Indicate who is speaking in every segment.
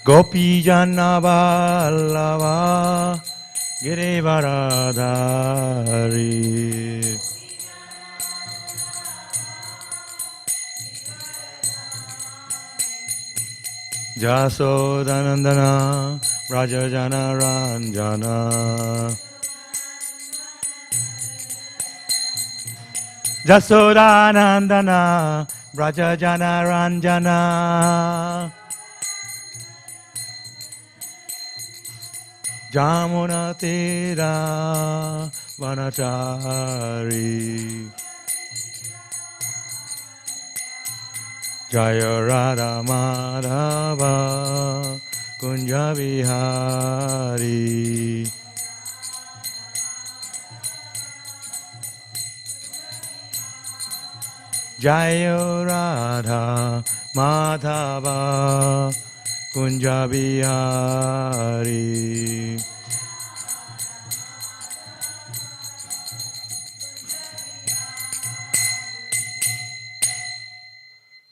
Speaker 1: Gopi Jana Vallabha Girivaradhari Jasodanandana Rajajana Ranjana Jasodanandana Rajajana Ranjana Jamuna Tira Vanachari Jaya Radha Madhava Kunja Vihari Jaya Radha Madhava Kunja Vihari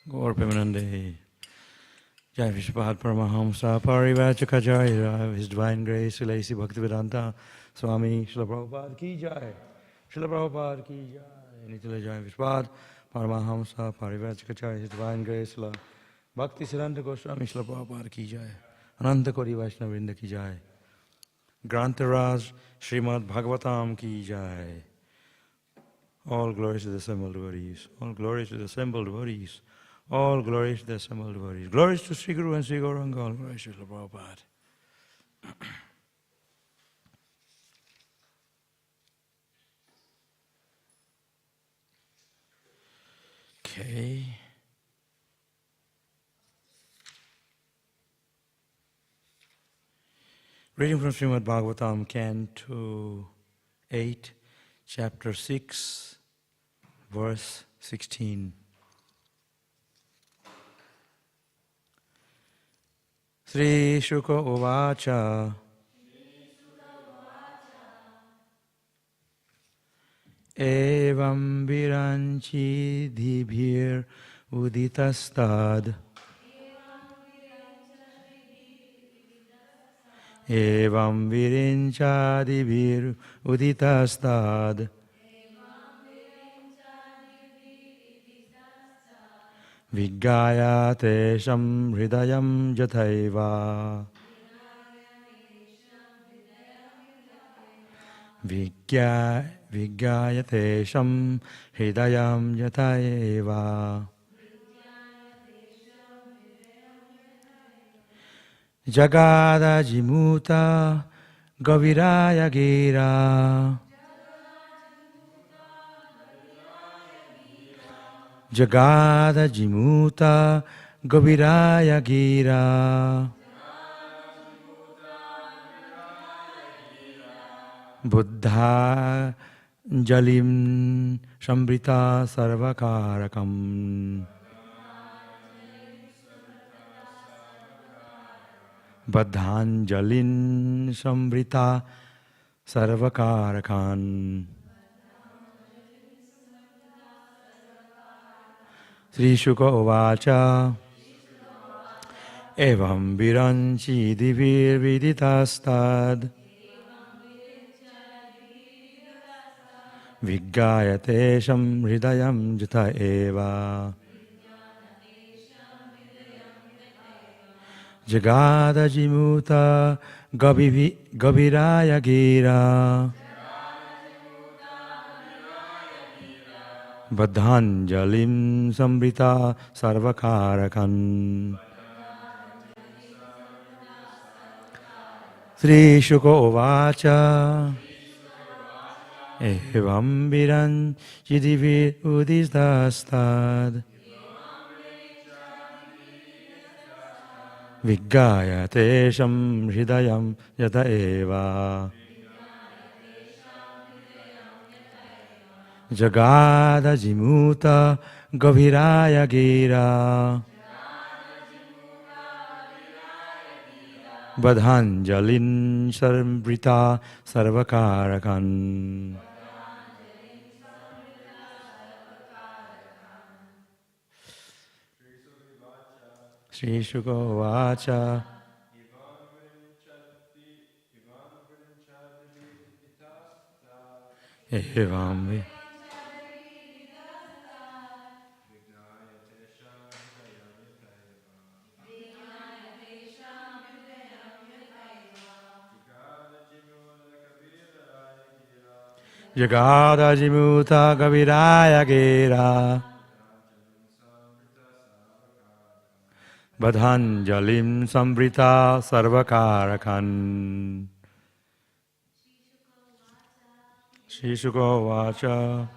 Speaker 1: Gaur Premanande Jai Vishpad Paramahamsa Parivachakacharya of His Divine Grace Srila Bhaktivedanta Swami Srila Prabhupada Ki Jai Srila Prabhupada Ki Jai Nitila Jai Vishpad Paramahamsa Parivachakacharya His Divine Grace Srila Bhakti Siddhanta Goswami Srila Prabhupada Ki Jai Ananta Kori Vaishnava Vrinda Ki Jai Grantaraj Śrīmad Bhāgavatam Ki Jai All glories to the assembled devotees. All glories to the assembled devotees. All glories to the assembled devotees. Glories to Sri Guru and Sri Gauranga. All glories to Srila Prabhupada. Okay. Reading from Śrīmad Bhāgavatam, Canto 8, Chapter 6, Verse 16. Sri Shuka Uvacha Evam Viranchi Dibhir Uditastad Evam Virincha Dibhir Uditastad Vigaya Tesham Hridayam Jathaiva Vigaya Tesham Hridayam Jathaiva Jagada Jimuta Gaviraya Gira Jagada Jimuta Gaviraya Gira Buddha Jalim Shambrita Sarvakarakam Badhanjalin Sambrita Sarvakarakan Sri Shuka Uvacha Evam Viranchi Divir Viditastad Vigayate Sham Hridayam Jata Eva Jagada Jimuta Gaviraya Gira Badhanjalim Sambrita Sarvakarakan Sri Shuka Uvacha Evam Viran Chidivir Udistastad Vigaya Tesham Hridayam Yata Eva Jagada Jimuta Gaviraya Gira Badhanjalin Sarmbrita Sarvakarakan Sri Shuka Vacha Evam Jagada Jimuta Gaviraya Gira Badhanjalim Sambrita Sarvakarakan Shisuko Vacha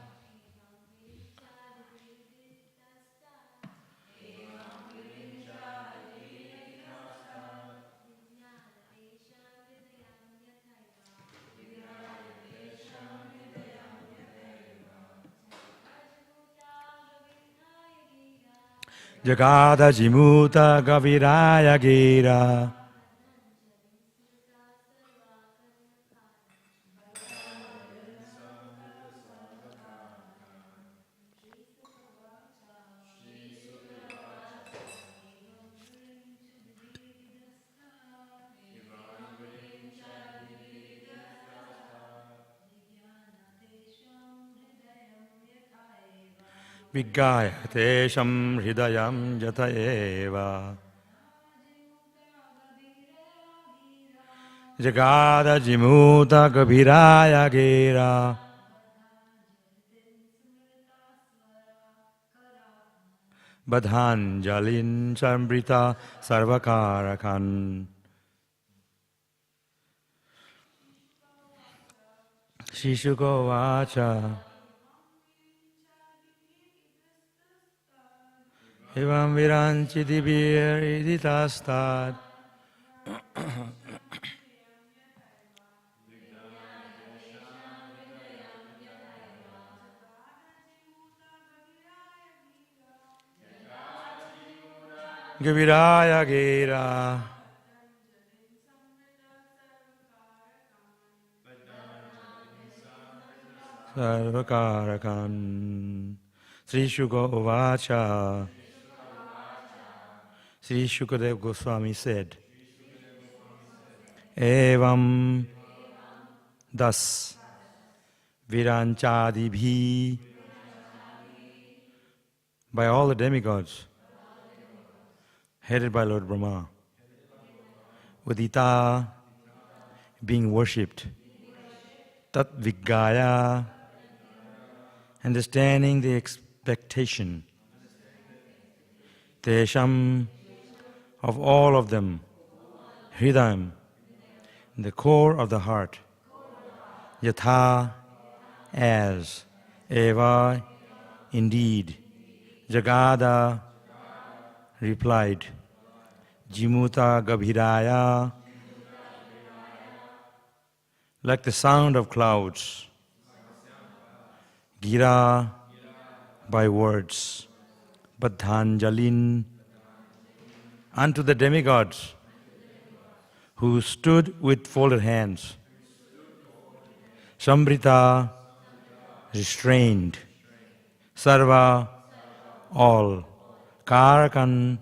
Speaker 1: Jagada Jimuta Gaviraya Gira Vigaya Tesham Hridayam Jataeva Jagada Jimuta Gabhiraya Gira Badhanjalin Sambrita Sarvakarakan Shishuko Vacha Evam Viranchi Dibir Iditastad Gaviraya Gira Sarvakarakan Sri Shuka Uvacha Sri Shukadev Goswami said, Evam thus Viranchadibhi by all the demigods headed by Lord Brahma, Udita being worshipped, Tat Vigaya understanding the expectation, Tesham of all of them, Hridayam, the core of the heart, Yatha as, Eva indeed, Jagada replied, Jimuta Gabhiraya like the sound of clouds, Gira by words, Badhanjalin unto the demigods who stood with folded hands, Sambrita restrained, Sarva all, Karakan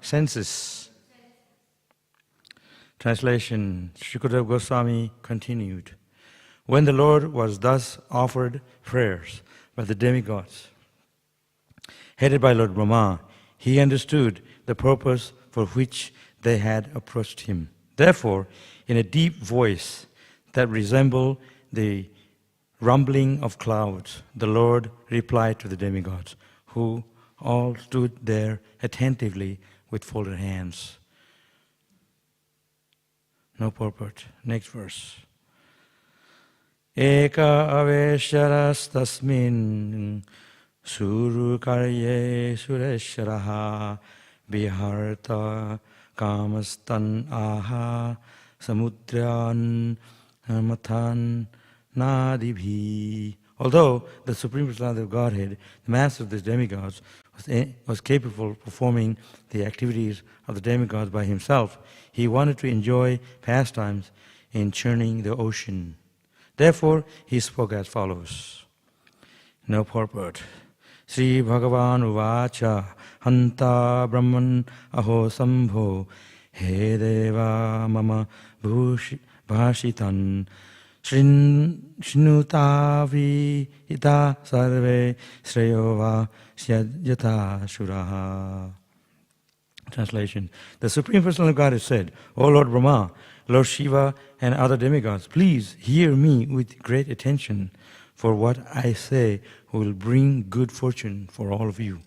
Speaker 1: senses. Translation, Shukadeva Goswami continued. When the Lord was thus offered prayers by the demigods, headed by Lord Brahma, he understood the purpose for which they had approached him. Therefore, in a deep voice that resembled the rumbling of clouds, the Lord replied to the demigods, who all stood there attentively with folded hands. No purport. Next verse. Eka avesharas tasmin suru karye suresharaha biharta kamastan aha samudran mathan nadibhi. Although the Supreme Personality of Godhead, the Master of the demigods, was capable of performing the activities of the demigods by himself, he wanted to enjoy pastimes in churning the ocean. Therefore, he spoke as follows. No purport. Sri Bhagavan Uvacha Hanta Brahman Aho Sambho He Deva Mama Bhashitan Shnutavi ita sarve shreyova syajata shuraha. Translation. The Supreme Personality of God has said, O Lord Brahma, Lord Shiva, and other demigods, please hear me with great attention, for what I say will bring good fortune for all of you.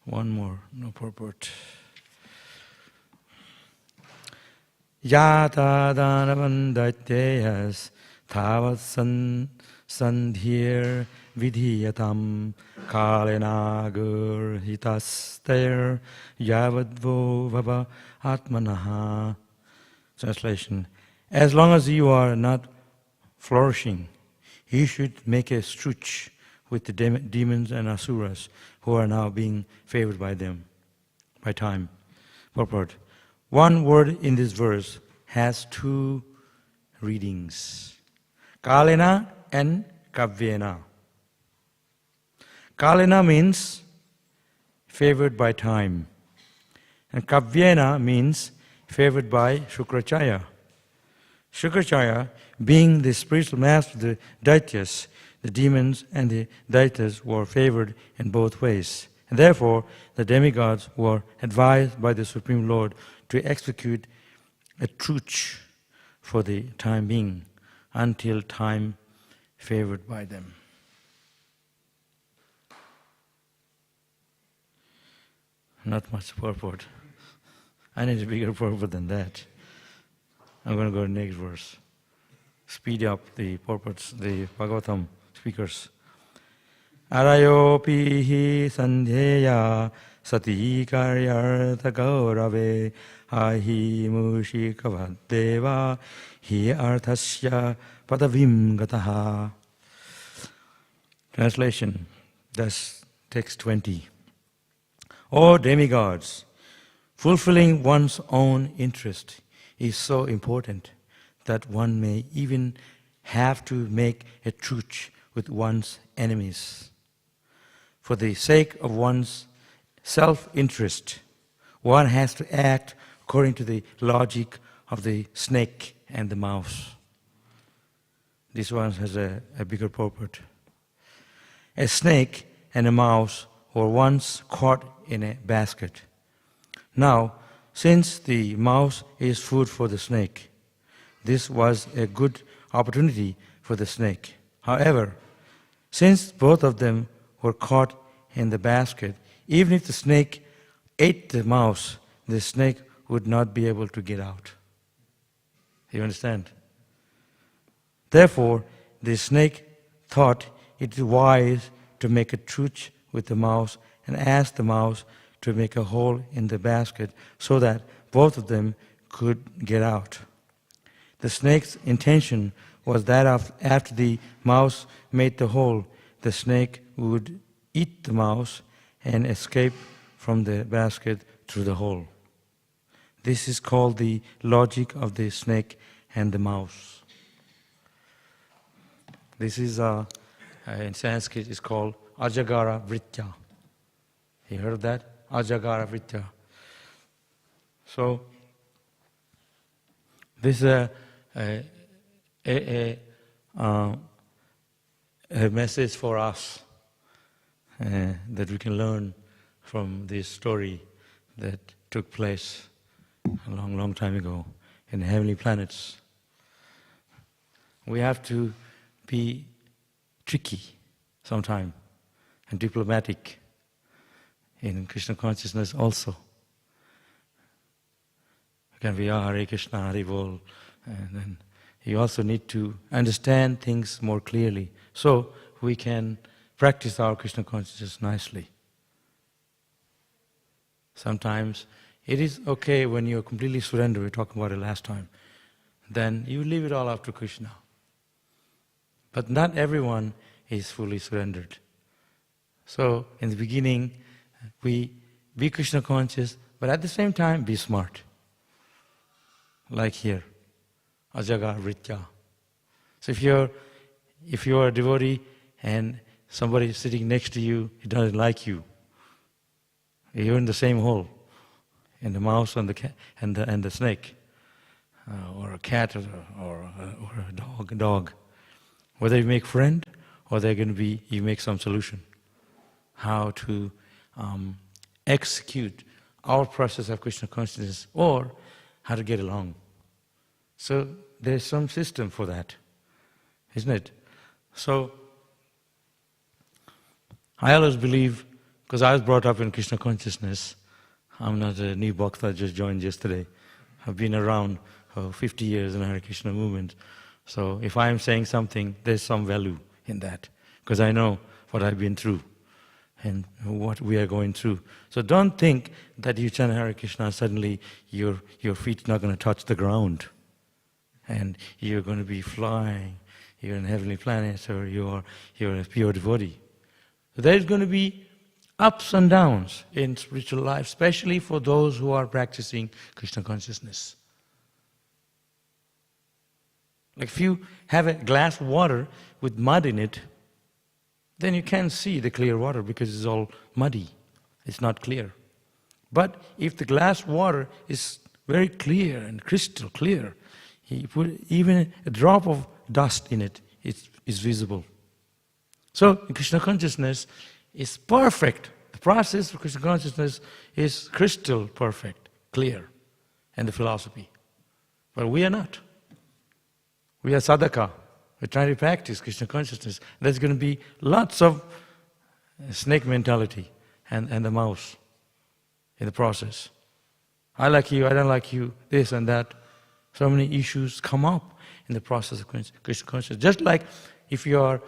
Speaker 1: One more, no purport. Yata danavan daityas tavat sandhir vidhiyatam kalenagur hitaster yavadvo vava atmanaha. Translation. As long as you are not flourishing, you should make a truce with the demons and asuras who are now being favored by them, by time. Purport. One word in this verse has two readings. Kalena and Kavyena. Kalena means favored by time. And Kavyena means favored by Śrīmad. Śrīmad, being the spiritual master of the Daityas, the demons and the Daityas were favored in both ways. And therefore, the demigods were advised by the Supreme Lord to execute a truce for the time being, until time favored by them. Not much purport. I need a bigger purport than that. I'm going to go to the next verse. Speed up the purports, the Bhagavatam speakers. Arayopihi sandhya sati karyartha gaurave ahi mushikavadeva hi arthasya padavim gataha. Translation. That's text 20. O demigods, fulfilling one's own interest is so important that one may even have to make a truce with one's enemies. For the sake of one's self-interest, one has to act according to the logic of the snake and the mouse. This one has a bigger purport. A snake and a mouse were once caught in a basket. Now, since the mouse is food for the snake, this was a good opportunity for the snake. However, since both of them were caught in the basket, even if the snake ate the mouse, the snake would not be able to get out. You understand? Therefore, the snake thought it wise to make a truce with the mouse and asked the mouse to make a hole in the basket so that both of them could get out. The snake's intention was that after the mouse made the hole, the snake would eat the mouse and escape from the basket through the hole. This is called the logic of the snake and the mouse. This is, in Sanskrit, is called Ajagara Vritya. You heard of that? Ajagara Vritya. So, this is a message for us that we can learn from this story that took place a long, long time ago in the heavenly planets. We have to be tricky sometimes and diplomatic in Krishna consciousness also. You can be Hare Krishna, Hare Bol, and then you also need to understand things more clearly so we can practice our Krishna consciousness nicely. Sometimes it is okay when you're completely surrendered, we were talking about it last time, then you leave it all up to Krishna. But not everyone is fully surrendered. So in the beginning, we be Krishna conscious, but at the same time be smart. Like here, Ajagar Vritya. So if you're a devotee and somebody is sitting next to you, he doesn't like you, you're in the same hole, in the mouse and the snake. or a cat or a dog. Whether you make friend or they're going to be, you make some solution. How to execute our process of Krishna consciousness or how to get along. So there's some system for that, isn't it? So I always believe, because I was brought up in Krishna consciousness, I'm not a new bhakta, just joined yesterday. I've been around for 50 years in the Hare Krishna movement. So if I'm saying something, there's some value in that, because I know what I've been through and what we are going through. So don't think that you chant Hare Krishna, suddenly your feet not going to touch the ground and you're going to be flying, you're in heavenly planets, or you're a pure devotee. So there's going to be ups and downs in spiritual life, especially for those who are practicing Krishna consciousness. Like if you have a glass of water with mud in it, then you can't see the clear water because it's all muddy. It's not clear. But if the glass water is very clear and crystal clear, you put even a drop of dust in it, it's visible. So in Krishna consciousness is perfect. The process of Krishna consciousness is crystal perfect, clear, and the philosophy. But we are not. We are sadhaka. We're trying to practice Krishna consciousness. There's going to be lots of snake mentality and the mouse in the process. I like you, I don't like you, this and that. So many issues come up in the process of Krishna consciousness. Just like if you are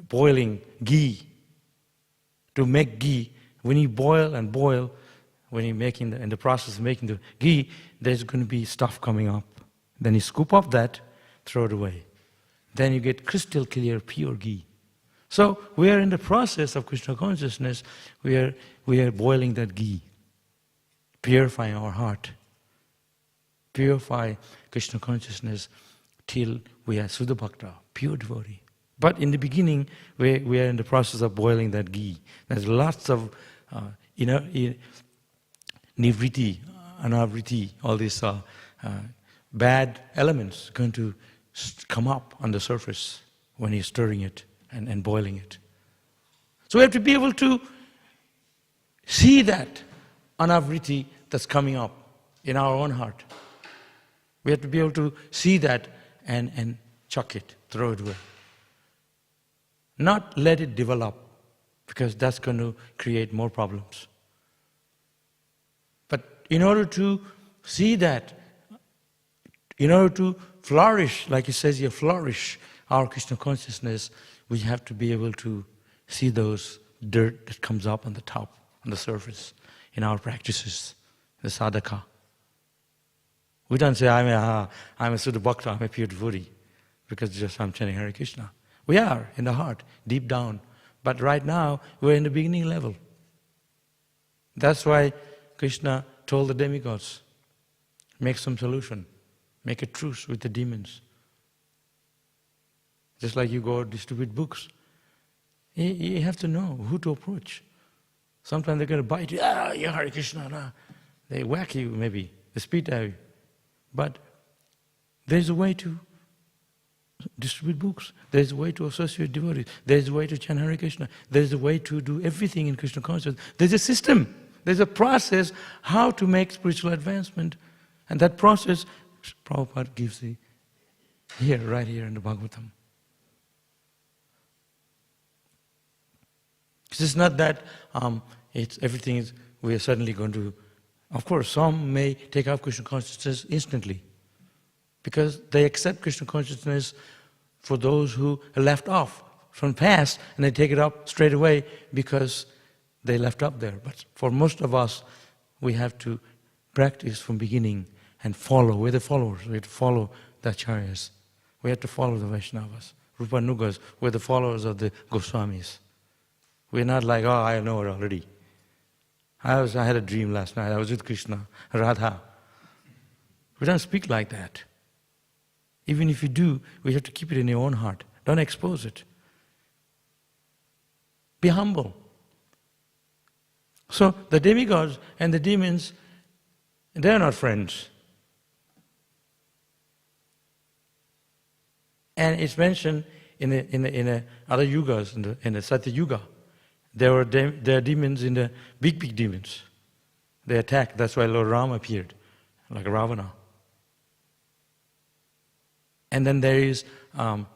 Speaker 1: boiling ghee, to make ghee, when you boil and boil, when you're making in the process of making the ghee, there's going to be stuff coming up. Then you scoop up that, throw it away. Then you get crystal clear, pure ghee. So we are in the process of Krishna consciousness. We are boiling that ghee, purifying our heart, purify Krishna consciousness till we are Suddha Bhakta, pure devotee. But in the beginning, we are in the process of boiling that ghee. There's lots of nivriti, anavriti, all these bad elements going to come up on the surface when you're stirring it and boiling it. So we have to be able to see that anavriti that's coming up in our own heart. We have to be able to see that and chuck it, throw it away. Not let it develop, because that's going to create more problems. But in order to see that, in order to flourish, like it says here, flourish our Krishna consciousness, we have to be able to see those dirt that comes up on the top, on the surface, in our practices, the sadhaka. We don't say, I'm a Suddha Bhakta, I'm a pure devotee, because just I'm chanting Hare Krishna. We are in the heart, deep down. But right now, we're in the beginning level. That's why Krishna told the demigods, make some solution. Make a truce with the demons. Just like you go distribute books. You have to know who to approach. Sometimes they're going to bite you. You're Hare Krishna. Nah. They whack you maybe. They spit at you. But there's a way to distribute books. There's a way to associate devotees. There's a way to chant Hare Krishna. There's a way to do everything in Krishna consciousness. There's a system. There's a process how to make spiritual advancement. And that process, Prabhupada gives right here in the Bhagavatam. It's not that we are suddenly going to, of course, some may take up Krishna consciousness instantly, because they accept Krishna consciousness for those who are left off from past, and they take it up straight away because they left up there. But for most of us, we have to practice from beginning and follow. We're the followers. We have to follow the Acharyas. We have to follow the Vaishnavas. Rupa Nugas, we're the followers of the Goswamis. We're not like, I know it already. I had a dream last night. I was with Krishna, Radha. We don't speak like that. Even if you do, we have to keep it in your own heart. Don't expose it. Be humble. So the demigods and the demons, they're not friends. And it's mentioned in the other yugas, in the Satya Yuga. There are demons in the big demons. They attack. That's why Lord Rama appeared, like Ravana. And then there is other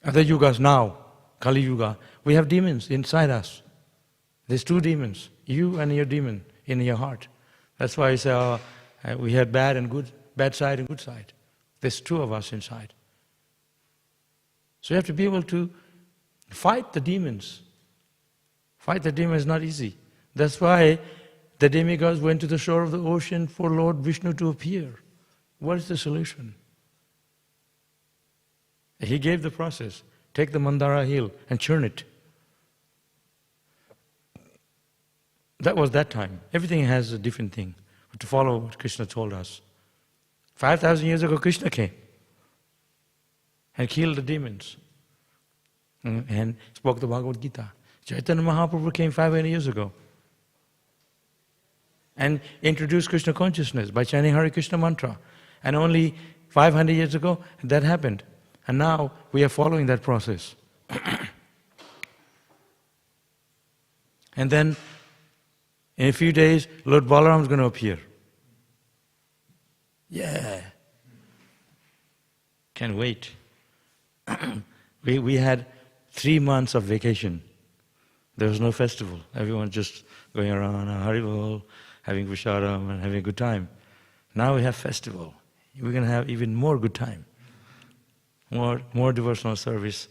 Speaker 1: yugas now, Kali Yuga. We have demons inside us. There's two demons, you and your demon in your heart. That's why I say we had bad side and good side. There's two of us inside. So you have to be able to fight the demons. Fight the demons is not easy. That's why the demigods went to the shore of the ocean for Lord Vishnu to appear. What is the solution? He gave the process. Take the Mandara hill and churn it. That was that time. Everything has a different thing. But to follow what Krishna told us. 5,000 years ago, Krishna came and killed the demons and spoke the Bhagavad Gita. Chaitanya Mahaprabhu came 500 years ago and introduced Krishna consciousness by chanting Hare Krishna mantra. And only 500 years ago, that happened. And now we are following that process. And then in a few days, Lord Balaram is going to appear. Yeah. Can't wait. We had 3 months of vacation. There was no festival. Everyone just going around Haribol, having Vishadam and having a good time. Now we have festival. We're going to have even more good time. More devotional service,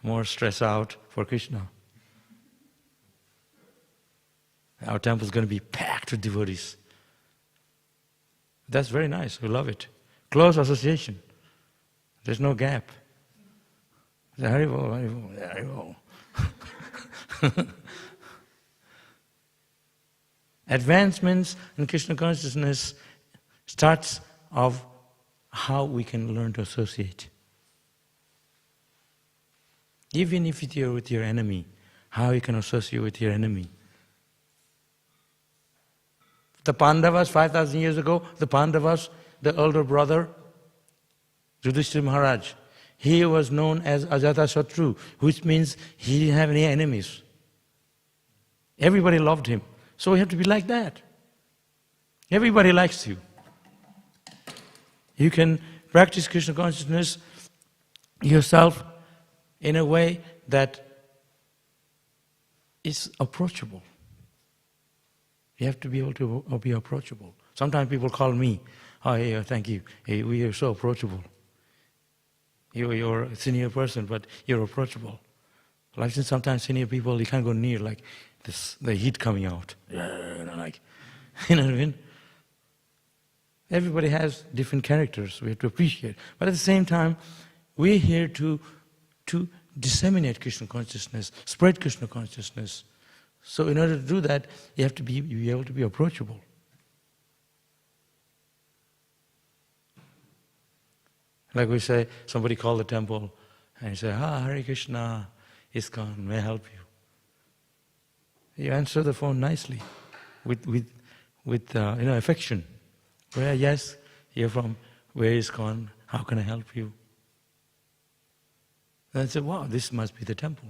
Speaker 1: more stress out for Krishna. Our temple is going to be packed with devotees. That's very nice. We love it. Close association. There's no gap. Haribol. Advancements in Krishna consciousness starts of how we can learn to associate. Even if you're with your enemy, how you can associate with your enemy. The Pandavas, 5,000 years ago, the Pandavas, the elder brother, Yudhishthira Maharaj, he was known as Ajatashatru, which means he didn't have any enemies. Everybody loved him. So we have to be like that. Everybody likes you. You can practice Krishna consciousness yourself in a way that is approachable. You have to be able to be approachable. Sometimes people call me, oh, hey, thank you, hey, we are so approachable. You're a senior person, but you're approachable. Like sometimes senior people, you can't go near, like this, the heat coming out. Like, you know what I mean? Everybody has different characters we have to appreciate. But at the same time, we're here to disseminate Krishna consciousness, spread Krishna consciousness. So in order to do that, you have to be able to be approachable. Like we say, somebody called the temple and you say, Hare Krishna, ISKCON, may I help you? You answer the phone nicely, with affection. Where, yes, you're from, where ISKCON, how can I help you? And I say, wow, this must be the temple.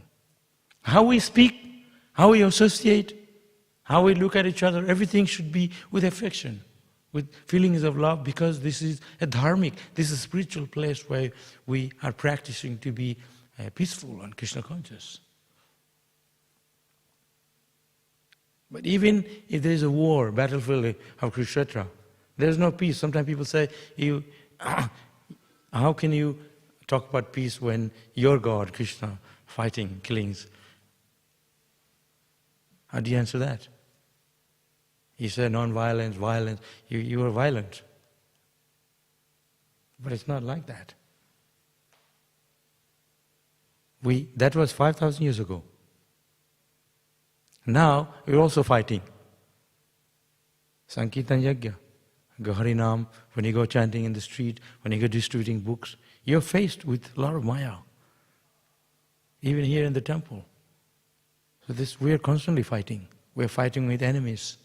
Speaker 1: How we speak, how we associate, how we look at each other, everything should be with affection, with feelings of love, because this is a dharmic, this is a spiritual place where we are practicing to be peaceful and Krishna conscious. But even if there is a war, battlefield of Kurukshetra, there is no peace. Sometimes people say, how can you talk about peace when your God, Krishna, fighting, killings? How do you answer that? He said, non-violence, violence. You are violent. But it's not like that. That was 5,000 years ago. Now, we're also fighting. Sankirtan Yajna, Harinam, when you go chanting in the street, when you go distributing books, you're faced with a lot of Maya. Even here in the temple. So we are constantly fighting. We're fighting with enemies.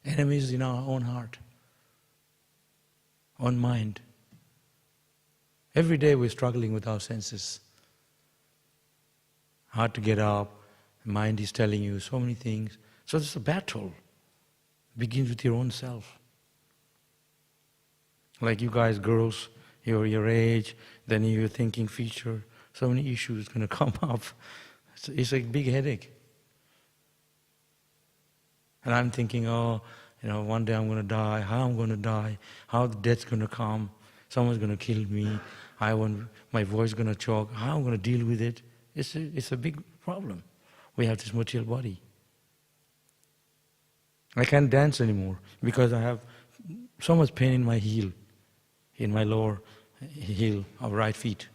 Speaker 1: Enemies in our own heart, own mind. Every day we're struggling with our senses. Hard to get up. The mind is telling you so many things. So it's a battle. It begins with your own self. Like you guys, girls, you're your age, then you're thinking future. So many issues going to come up. It's a big headache. And I'm thinking, one day I'm going to die. How I'm going to die? How the death's going to come? Someone's going to kill me. My voice is going to choke. How I'm going to deal with it? It's a big problem. We have this material body. I can't dance anymore because I have so much pain in my heel, in my lower heel of right feet.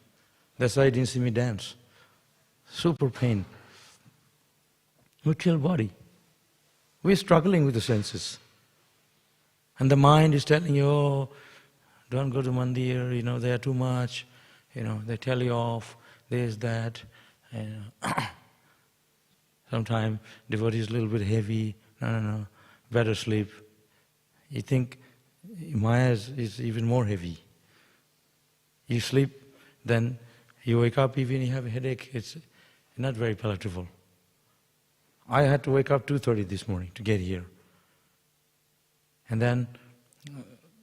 Speaker 1: That's why you didn't see me dance. Super pain. Material body. We're struggling with the senses. And the mind is telling you, don't go to mandir, they are too much, they tell you off, there's that. Sometimes devotee is a little bit heavy, no, better sleep. You think Maya is even more heavy. You sleep, then you wake up, even you have a headache, it's not very palatable. I had to wake up 2:30 this morning to get here. And then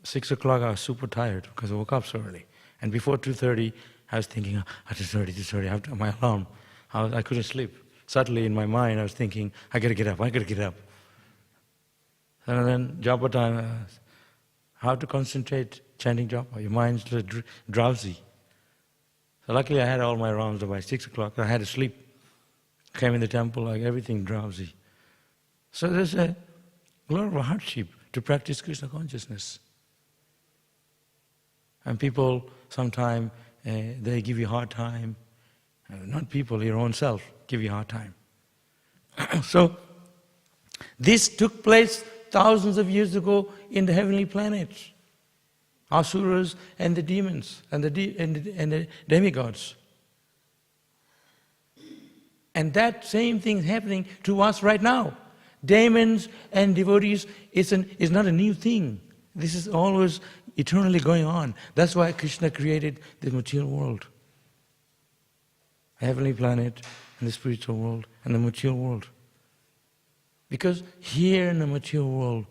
Speaker 1: 6 o'clock I was super tired because I woke up so early. And before 2:30 I was thinking, 2:30, after my alarm. I couldn't sleep. Suddenly in my mind I was thinking, I gotta get up. And then japa time, how to concentrate chanting japa? Your mind's drowsy. So luckily I had all my rounds by 6 o'clock. I had to sleep. Came in the temple, like everything drowsy. So there's a lot of hardship to practice Krishna consciousness. And people sometimes, they give you a hard time. Not people, your own self give you a hard time. So this took place thousands of years ago in the heavenly planets. Asuras and the demons and the demigods. And that same thing is happening to us right now. Demons and devotees is not a new thing. This is always eternally going on. That's why Krishna created the material world. The heavenly planet and the spiritual world and the material world. Because here in the material world,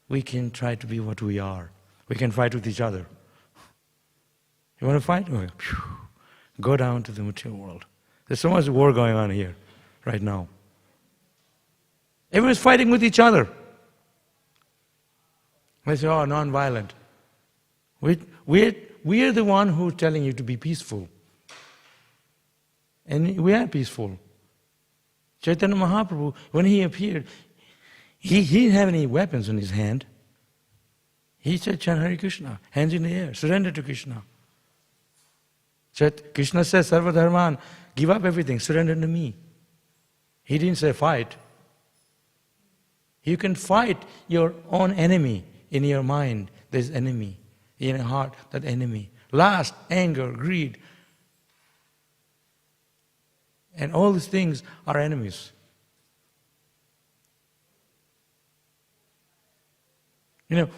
Speaker 1: we can try to be what we are. We can fight with each other. You want to fight? Go down to the material world. There's so much war going on here right now. Everyone's fighting with each other. They say, non-violent. We're the one who's telling you to be peaceful. And we are peaceful. Chaitanya Mahaprabhu, when he appeared, he didn't have any weapons in his hand. He said, chant Hare Krishna, hands in the air, surrender to Krishna. Krishna says, Sarva Dharman, give up everything, surrender to me. He didn't say fight. You can fight your own enemy in your mind. There's enemy. In your heart, that enemy. Lust, anger, greed. And all these things are enemies.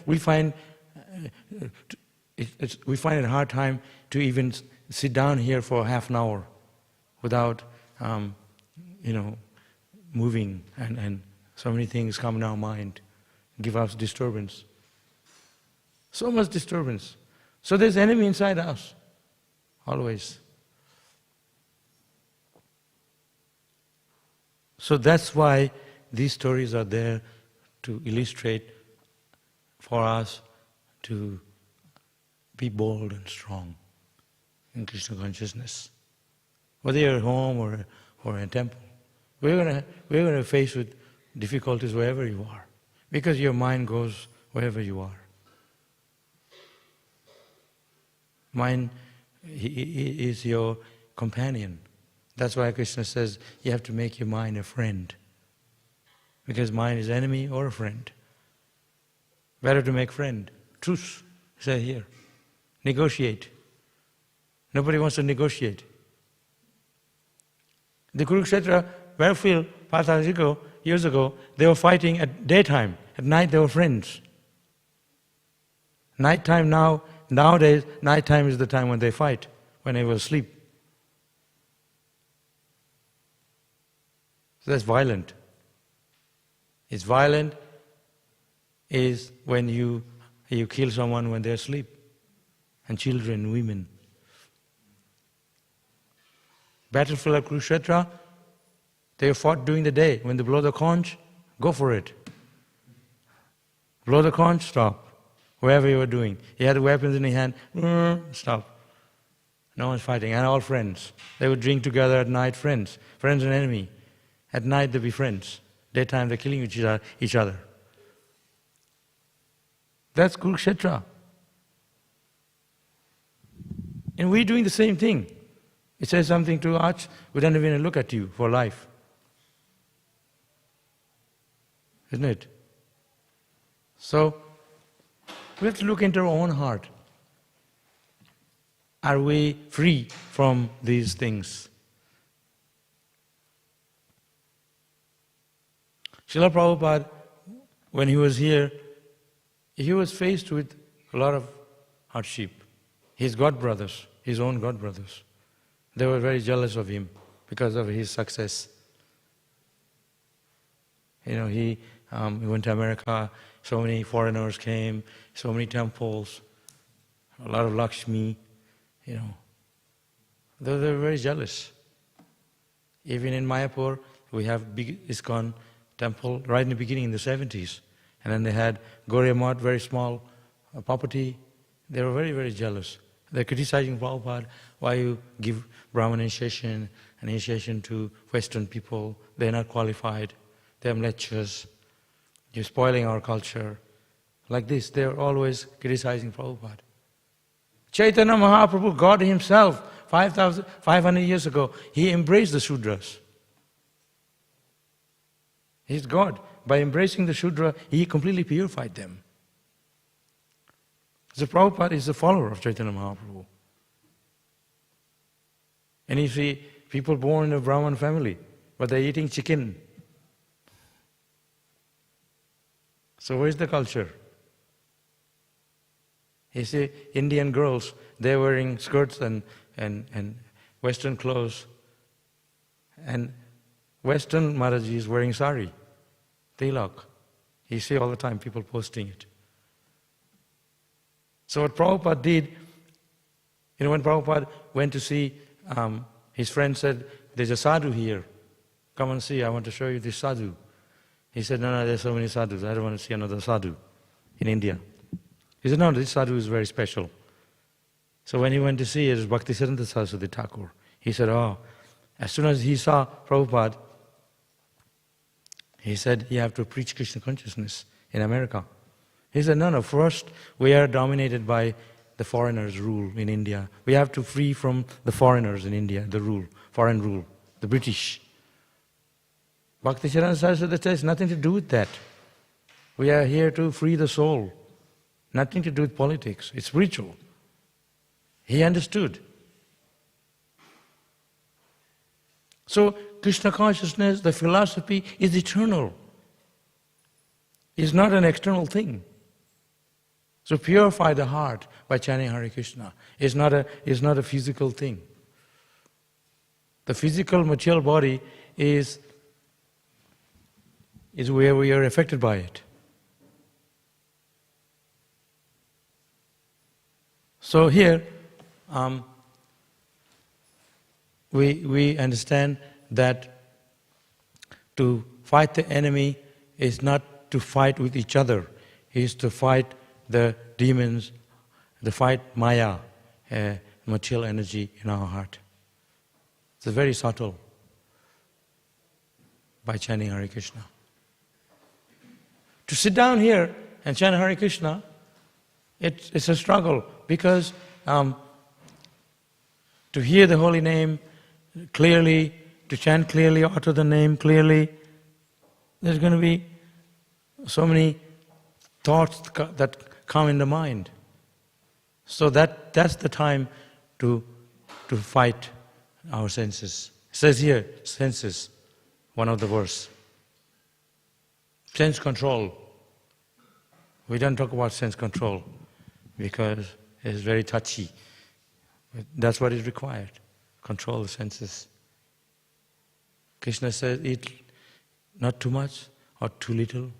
Speaker 1: We find it a hard time to even sit down here for half an hour without, moving, and so many things come in our mind, give us disturbance. So much disturbance. So there's enemy inside us, always. So that's why these stories are there to illustrate for us to be bold and strong in Krishna consciousness. Whether you're at home or in a temple, we're gonna face with difficulties wherever you are, because your mind goes wherever you are. Mind is your companion. That's why Krishna says you have to make your mind a friend, because mind is enemy or a friend. Better to make friend. Truce, say here. Negotiate. Nobody wants to negotiate. The Kurukshetra battlefield 5,000 years ago, they were fighting at daytime. At night they were friends. Nighttime now, nowadays, night time is the time when they fight, when they will sleep. So that's violent. It's violent is when you kill someone when they're asleep, and children, women. Battlefield of Kurukshetra, they fought during the day. When they blow the conch, go for it. Blow the conch, stop. Whatever you were doing. He had weapons in his hand, stop. No one's fighting, and all friends. They would drink together at night, friends and enemy. At night they'd be friends. Daytime they're killing each other. That's Kurukshetra. And we're doing the same thing. It says something to us, we don't even look at you for life. Isn't it? So, we have to look into our own heart. Are we free from these things? Srila Prabhupada, when he was here, he was faced with a lot of hardship. His godbrothers, his own godbrothers, they were very jealous of him because of his success. He went to America, so many foreigners came, so many temples, a lot of Lakshmi, They were very jealous. Even in Mayapur, we have big ISKCON temple right in the beginning in the 70s. And then they had Gauriya Math, very small property. They were very, very jealous. They're criticizing Prabhupada, why you give Brahman initiation to Western people. They're not qualified. They have lectures. You're spoiling our culture. Like this, they're always criticizing Prabhupada. Chaitanya Mahaprabhu, God himself, 500 years ago, he embraced the Shudras. He's God. By embracing the Shudra, he completely purified them. So Prabhupada is the follower of Chaitanya Mahaprabhu. And you see people born in a Brahman family, but they're eating chicken. So where's the culture? You see Indian girls, they're wearing skirts and Western clothes. And Western Maharaji is wearing sari, tilak. You see all the time people posting it. So what Prabhupada did, when Prabhupada went to see, his friend said, there's a sadhu here. Come and see, I want to show you this sadhu. He said, no, there's so many sadhus. I don't want to see another sadhu in India. He said, no, this sadhu is very special. So when he went to see it, it was Bhaktivedanta Saraswati Thakur. He said, as soon as he saw Prabhupada, he said, you have to preach Krishna consciousness in America. He said, no, first we are dominated by the foreigners' rule in India. We have to free from the foreigners in India, the rule, foreign rule, the British. Bhaktivedanta Saraswati says, nothing to do with that. We are here to free the soul. Nothing to do with politics. It's spiritual. He understood. So, Krishna consciousness, the philosophy, is eternal. It's not an external thing. So purify the heart by chanting Hare Krishna. It's not a physical thing. The physical material body is where we are affected by it. So here, we understand that to fight the enemy is not to fight with each other, is to fight the demons, to fight Maya, material energy in our heart. It's very subtle by chanting Hare Krishna. To sit down here and chant Hare Krishna, it's a struggle because to hear the holy name clearly, to chant clearly, utter the name clearly, there's going to be so many thoughts that come in the mind. So that's the time to fight our senses. It says here, senses, one of the verse. Sense control. We don't talk about sense control because is very touchy. But that's what is required. Control the senses. Krishna says, eat not too much or too little.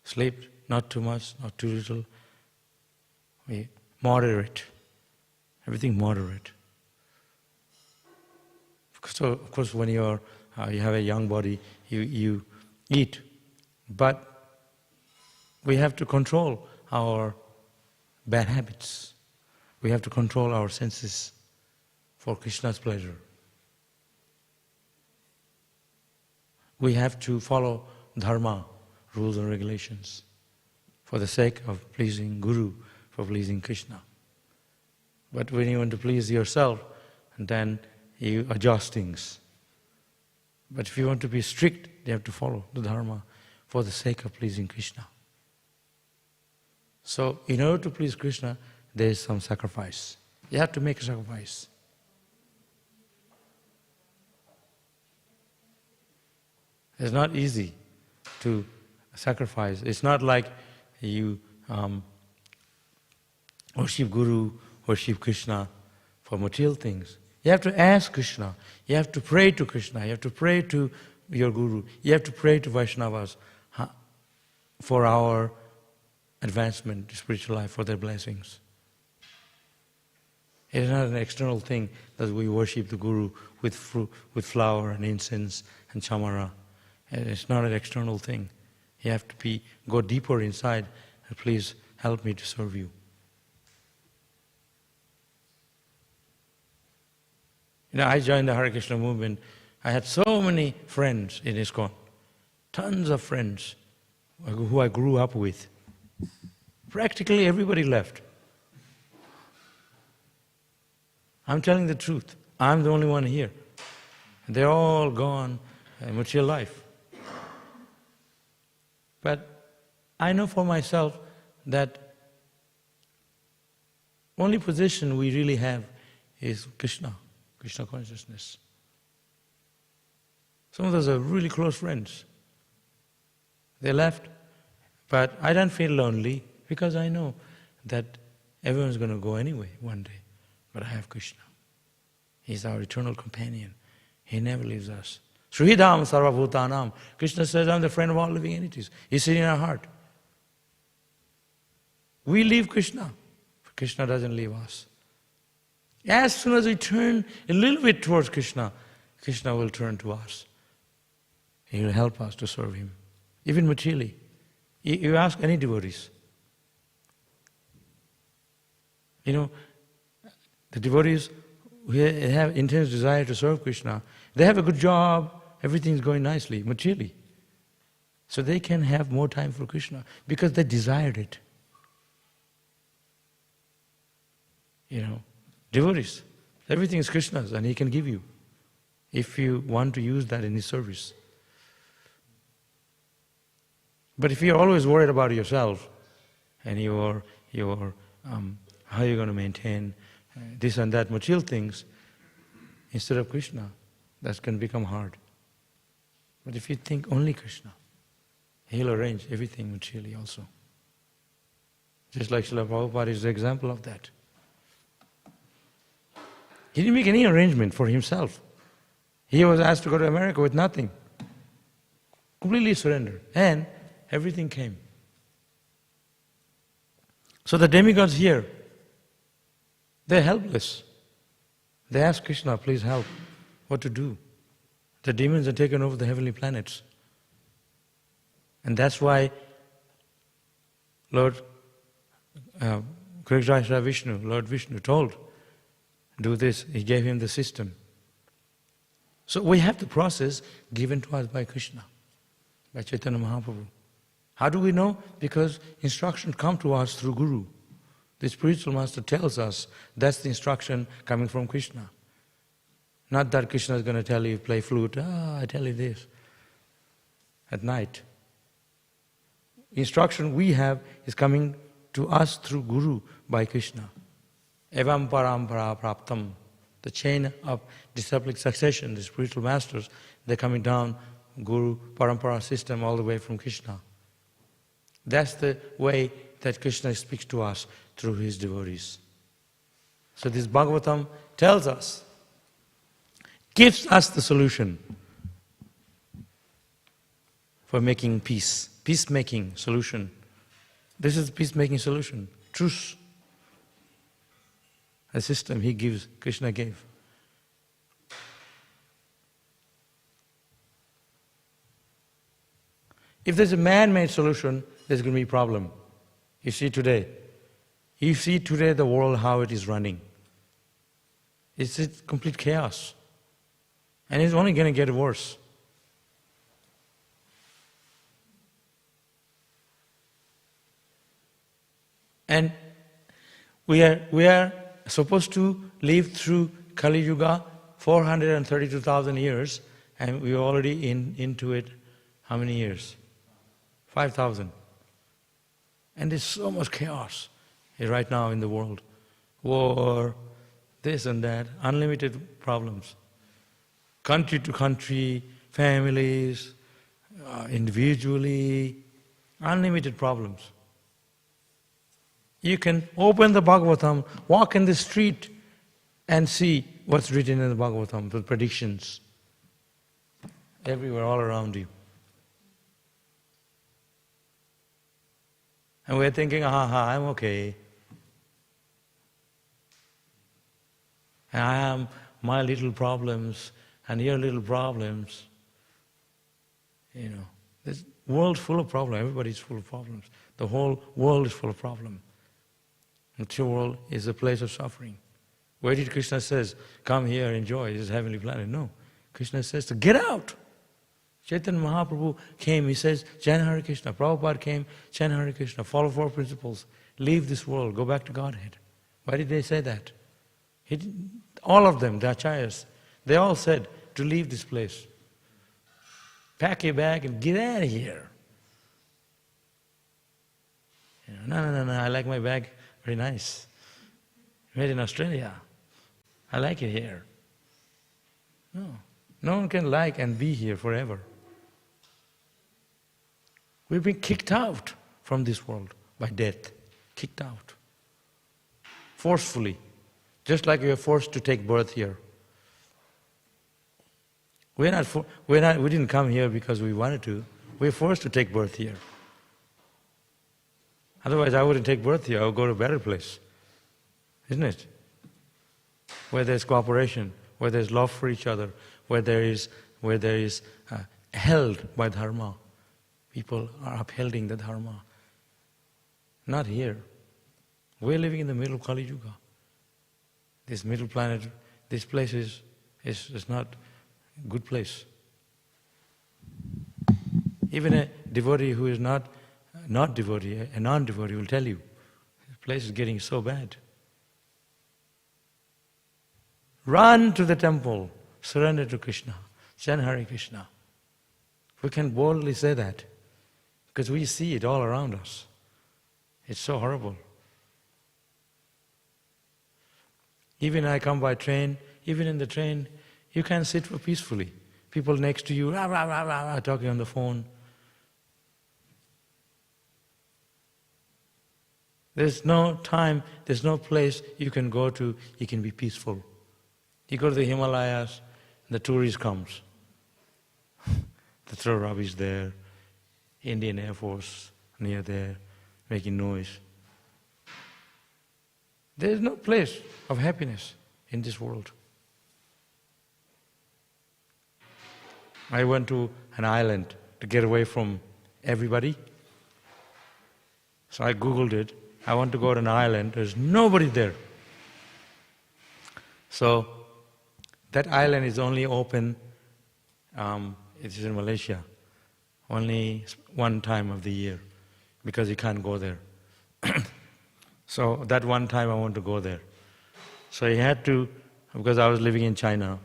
Speaker 1: Sleep not too much, not too little. Moderate. Everything moderate. So, of course, when you have a young body, you eat. But we have to control our bad habits. We have to control our senses for Krishna's pleasure. We have to follow Dharma, rules and regulations, for the sake of pleasing Guru, for pleasing Krishna. But when you want to please yourself, then you adjust things. But if you want to be strict, you have to follow the Dharma for the sake of pleasing Krishna. So, in order to please Krishna, there is some sacrifice. You have to make a sacrifice. It's not easy to sacrifice. It's not like you worship Guru, worship Krishna for material things. You have to ask Krishna. You have to pray to Krishna. You have to pray to your Guru. You have to pray to Vaishnavas for our advancement to spiritual life, for their blessings. It is not an external thing that we worship the Guru with flower and incense and chamara. It's not an external thing. You have to go deeper inside and please help me to serve you. I joined the Hare Krishna movement. I had so many friends in ISKCON, tons of friends who I grew up with. Practically everybody left. I'm telling the truth. I'm the only one here. They're all gone in material life. But I know for myself that only position we really have is Krishna consciousness. Some of us are really close friends. They left, but I don't feel lonely because I know that everyone's going to go anyway one day. But I have Krishna. He's our eternal companion. He never leaves us. Sridham sarvabhutanam. Krishna says, I'm the friend of all living entities. He's sitting in our heart. We leave Krishna, but Krishna doesn't leave us. As soon as we turn a little bit towards Krishna, Krishna will turn to us. He will help us to serve Him, even materially. You ask any devotees. The devotees who have intense desire to serve Krishna, they have a good job, everything's going nicely, materially. So they can have more time for Krishna because they desired it. Devotees, everything is Krishna's and He can give you if you want to use that in His service. But if you're always worried about yourself and how you're going to maintain this and that material things instead of Krishna, that can become hard. But if you think only Krishna, He'll arrange everything materially also. Just like Srila Prabhupada is the example of that. He didn't make any arrangement for himself. He was asked to go to America with nothing. Completely surrendered. And everything came. So the demigods here, they're helpless. They ask Krishna, please help. What to do? The demons have taken over the heavenly planets. And that's why Lord Vishnu told, do this. He gave him the system. So we have the process given to us by Krishna, by Chaitanya Mahaprabhu. How do we know? Because instructions come to us through Guru. The spiritual master tells us that's the instruction coming from Krishna. Not that Krishna is going to tell you, play flute, I tell you this, at night. Instruction we have is coming to us through Guru by Krishna. Evam parampara praptam. The chain of disciplic succession, the spiritual masters, they're coming down, Guru, parampara system, all the way from Krishna. That's the way that Krishna speaks to us through his devotees. So this Bhagavatam tells us, gives us the solution for making peace, peacemaking solution. This is the peacemaking solution, truce. A system he gives, Krishna gave. If there's a man-made solution, there's going to be a problem. You see today the world, how it is running. It's complete chaos. And it's only going to get worse. And we are supposed to live through Kali Yuga, 432,000 years, and we're already into it, how many years? 5,000. And there's so much chaos right now in the world. War, this and that, unlimited problems. Country to country, families, individually, unlimited problems. You can open the Bhagavatam, walk in the street and see what's written in the Bhagavatam, the predictions. Everywhere, all around you. And we're thinking, I'm okay. And I have my little problems and your little problems. You know, this world's full of problems. Everybody's full of problems. The whole world is full of problems. The world is a place of suffering. Where did Krishna says, come here, enjoy this heavenly planet? No. Krishna says to get out. Chaitanya Mahaprabhu came, he says, chant Hare Krishna. Prabhupada came, chant Hare Krishna. Follow four principles. Leave this world, go back to Godhead. Why did they say that? All of them, the Acharyas, they all said to leave this place. Pack your bag and get out of here. You know, no, I like my bag. Very nice. Made in Australia. I like it here. No one can like and be here forever. We've been kicked out from this world by death. Kicked out. Forcefully. Just like we are forced to take birth here. We didn't come here because we wanted to. We're forced to take birth here. Otherwise, I wouldn't take birth here. I would go to a better place. Isn't it? Where there's cooperation, where there's love for each other, where there is held by Dharma. People are upholding the Dharma. Not here. We're living in the middle of Kali Yuga. This middle planet, this place is not a good place. Even a devotee who is not devotee, a non-devotee will tell you, this place is getting so bad. Run to the temple, surrender to Krishna, chant Hare Krishna. We can boldly say that because we see it all around us. It's so horrible. Even I come by train, even in the train, you can't sit peacefully. People next to you, rah, rah, rah, rah, rah, talking on the phone. There's no time, there's no place you can go to, you can be peaceful. You go to the Himalayas, the tourist comes. The throw rubbish there, Indian Air Force near there, making noise. There is no place of happiness in this world. I went to an island to get away from everybody. So I Googled it. I want to go to an island. There's nobody there. So that island is only open, it is in Malaysia, only one time of the year because you can't go there. So that one time I want to go there. So I had to, because I was living in China,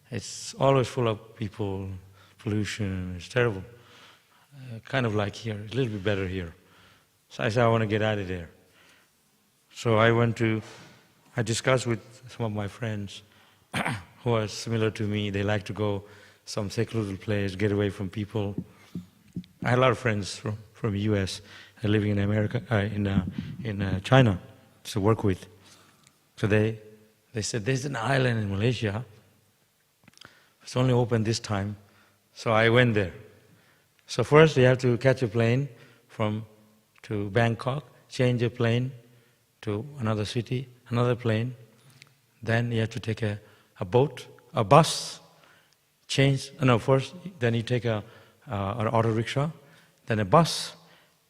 Speaker 1: it's always full of people, pollution, it's terrible. Kind of like here, a little bit better here. So I said, I want to get out of there. So I discussed with some of my friends who are similar to me. They like to go some secluded place, get away from people. I had a lot of friends from US. living in America, in China, to work with. So they said, there's an island in Malaysia. It's only open this time. So I went there. So first you have to catch a plane to Bangkok, change a plane to another city, another plane. Then you have to take a boat, a bus, then you take an auto rickshaw, then a bus,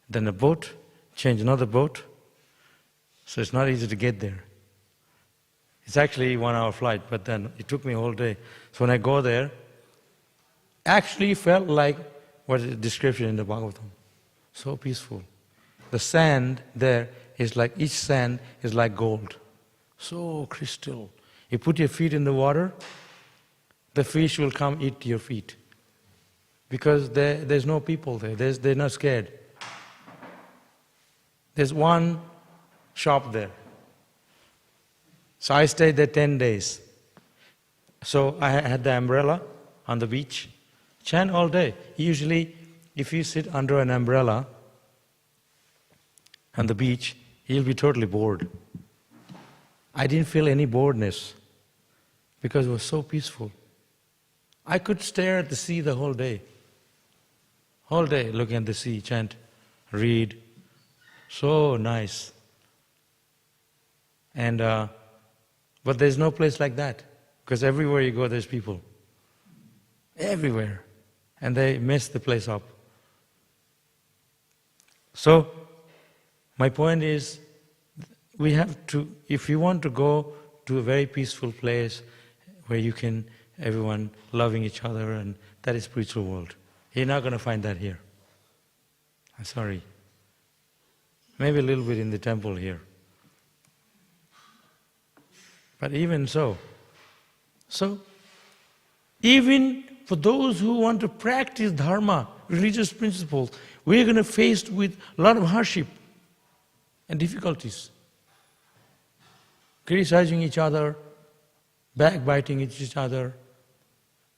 Speaker 1: then a boat, change another boat. So it's not easy to get there. It's actually 1 hour flight, but then it took me a whole day. So when I go there, actually felt like what is the description in the Bhagavatam. So peaceful. The sand there is like, each sand is like gold. So crystal. You put your feet in the water, the fish will come eat your feet. Because there's no people there. They're not scared. There's one shop there. So I stayed there 10 days. So I had the umbrella on the beach. Chant all day. Usually, if you sit under an umbrella on the beach, you'll be totally bored. I didn't feel any boredness because it was so peaceful. I could stare at the sea the whole day. Whole day looking at the sea, chant, read. So nice. And but there's no place like that, because everywhere you go there's people. Everywhere. And they mess the place up. So, my point is, we have to, if you want to go to a very peaceful place where you can, everyone loving each other, and that is spiritual world. You're not going to find that here. I'm sorry. Maybe a little bit in the temple here. But even so, even for those who want to practice Dharma, religious principles, we're going to face with a lot of hardship and difficulties. Criticizing each other, backbiting each other.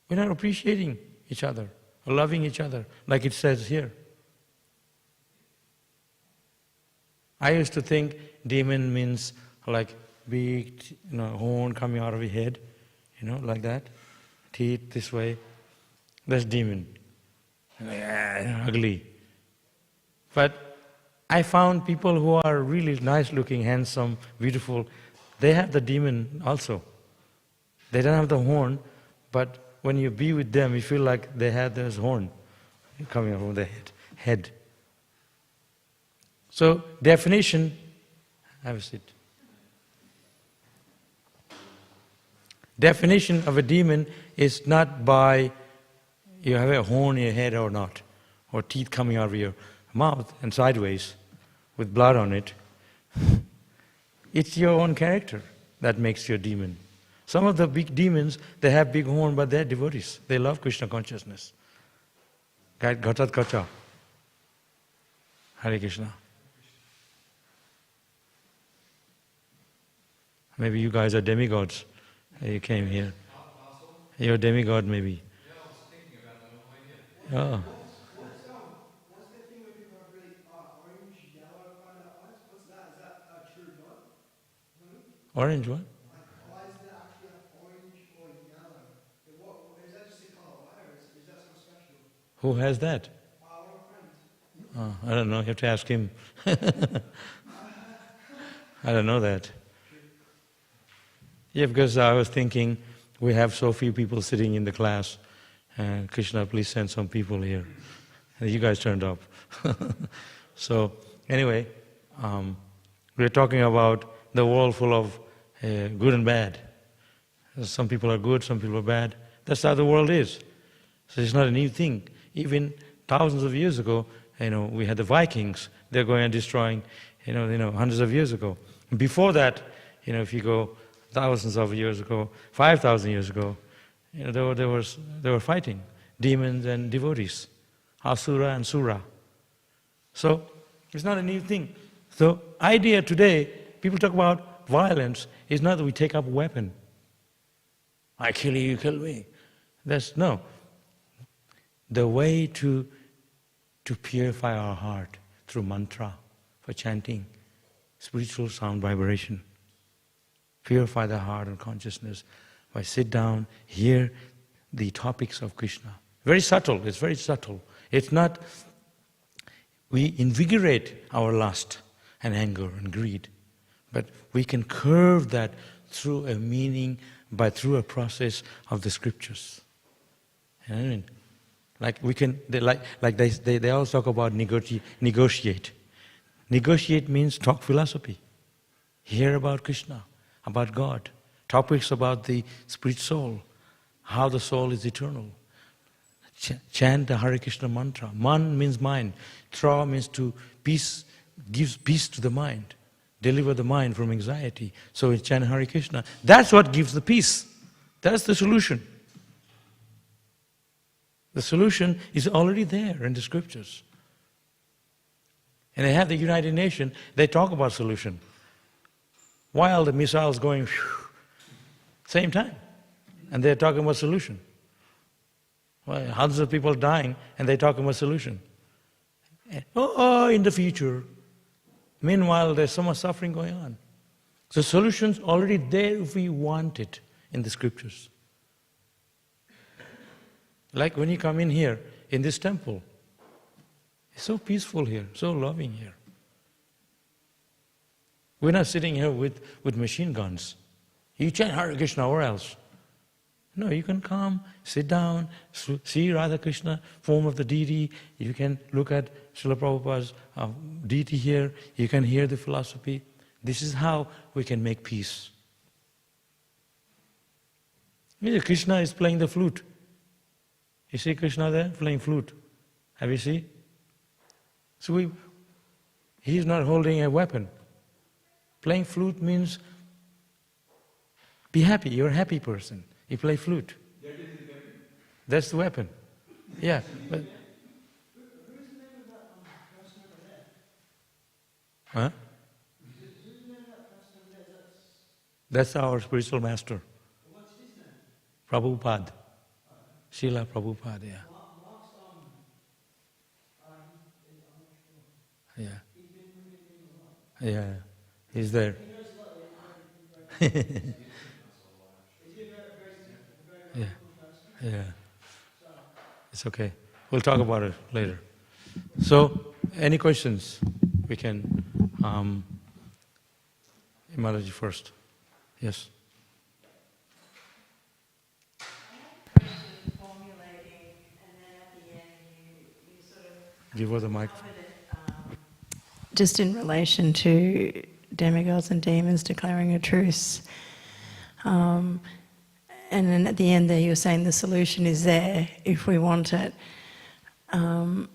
Speaker 1: We're not appreciating each other, or loving each other, like it says here. I used to think demon means like big, horn coming out of your head, like that. Teeth this way. That's demon. Ugly. But I found people who are really nice looking, handsome, beautiful, they have the demon also. They don't have the horn, but when you be with them, you feel like they have this horn coming out from the head. So, definition, have a seat. Definition of a demon is not by you have a horn in your head or not, or teeth coming out of your mouth and sideways with blood on it. It's your own character that makes you a demon. Some of the big demons, they have big horn, but they're devotees. They love Krishna consciousness. Ghatat Kacha. Hare Krishna. Maybe you guys are demigods. You came here. You're a demigod, maybe.
Speaker 2: Yeah, I was thinking about that. No idea.
Speaker 1: Oh.
Speaker 3: What's the thing when people have really orange, yellow kind of eyes? What's that? Is that true God?
Speaker 1: Orange what?
Speaker 3: Like eyes that actually have orange or yellow. Is that just a color? Why? Or is that something special?
Speaker 1: Who has that?
Speaker 3: One of my friends.
Speaker 1: Oh, I don't know. You have to ask him. I don't know that. Yeah, because I was thinking, we have so few people sitting in the class. Krishna, please send some people here. And you guys turned up. So, anyway, we're talking about the world full of good and bad. Some people are good, some people are bad. That's how the world is. So it's not a new thing. Even thousands of years ago, we had the Vikings. They're going and destroying, hundreds of years ago. And before that, if you go thousands of years ago, 5,000 years ago, they were fighting demons and devotees, Asura and Sura. So it's not a new thing. So idea today, people talk about violence, is not that we take up a weapon. I kill you, you kill me. No. The way to purify our heart, through mantra, for chanting, spiritual sound vibration. Purify the heart and consciousness by sit down, hear the topics of Krishna. Very subtle, it's very subtle. It's not, we invigorate our lust and anger and greed, but we can curve that through a meaning, through a process of the scriptures. You know what I mean? Like we can, they always talk about negotiate. Negotiate means talk philosophy. Hear about Krishna, about God, topics about the spirit soul, how the soul is eternal. Chant the Hare Krishna mantra. Man means mind. Tra means to peace, gives peace to the mind. Deliver the mind from anxiety. So we chant Hare Krishna. That's what gives the peace. That's the solution. The solution is already there in the scriptures. And they have the United Nations, they talk about solution. While the missiles going, same time. And they're talking about solution. Well, hundreds of people dying, and they're talking about solution. In the future. Meanwhile, there's so much suffering going on. So solution's already there if we want it in the scriptures. Like when you come in here, in this temple, it's so peaceful here, so loving here. We're not sitting here with machine guns. You chant Hare Krishna or else. No, you can come, sit down, see Radha Krishna, form of the deity. You can look at Srila Prabhupada's deity here. You can hear the philosophy. This is how we can make peace. Krishna is playing the flute. You see Krishna there playing flute? Have you seen? So he's not holding a weapon. Playing flute means be happy, you're a happy person. You play flute. That's the weapon. Yeah. But,
Speaker 3: Who's the name of that person over there?
Speaker 1: huh?
Speaker 3: Who's the name of that person over there?
Speaker 1: That's our spiritual master.
Speaker 3: What's his name?
Speaker 1: Prabhupada. Srila Prabhupada, yeah.
Speaker 3: Mark's
Speaker 1: Yeah.
Speaker 3: he's been moving a lot.
Speaker 1: Yeah. He's there.
Speaker 3: He knows a lot. He's he a very
Speaker 1: Yeah.
Speaker 3: cool person?
Speaker 1: Yeah. It's okay. We'll talk about it later. So, any questions? We can, Imalaji first. Yes.
Speaker 4: Formulating, and then at the end you sort of
Speaker 1: Give her the mic.
Speaker 4: covered it, just in relation to demigods and demons declaring a truce. And then at the end there you're saying the solution is there if we want it. And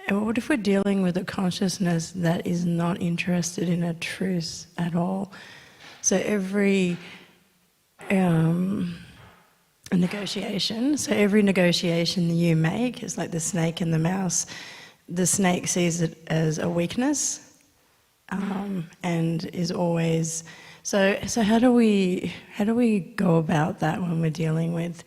Speaker 4: what if we're dealing with a consciousness that is not interested in a truce at all? So every negotiation you make is like the snake and the mouse. The snake sees it as a weakness and is always... So how do we go about that when we're dealing with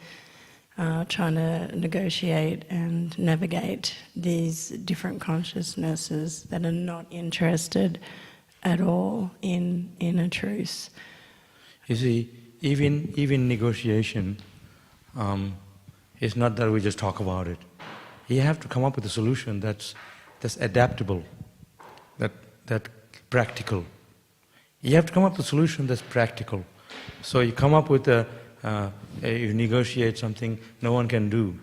Speaker 4: trying to negotiate and navigate these different consciousnesses that are not interested at all in a truce?
Speaker 1: You see, even negotiation, it's not that we just talk about it. You have to come up with a solution that's adaptable, that practical. You have to come up with a solution that's practical. So you come up with you negotiate something no one can do.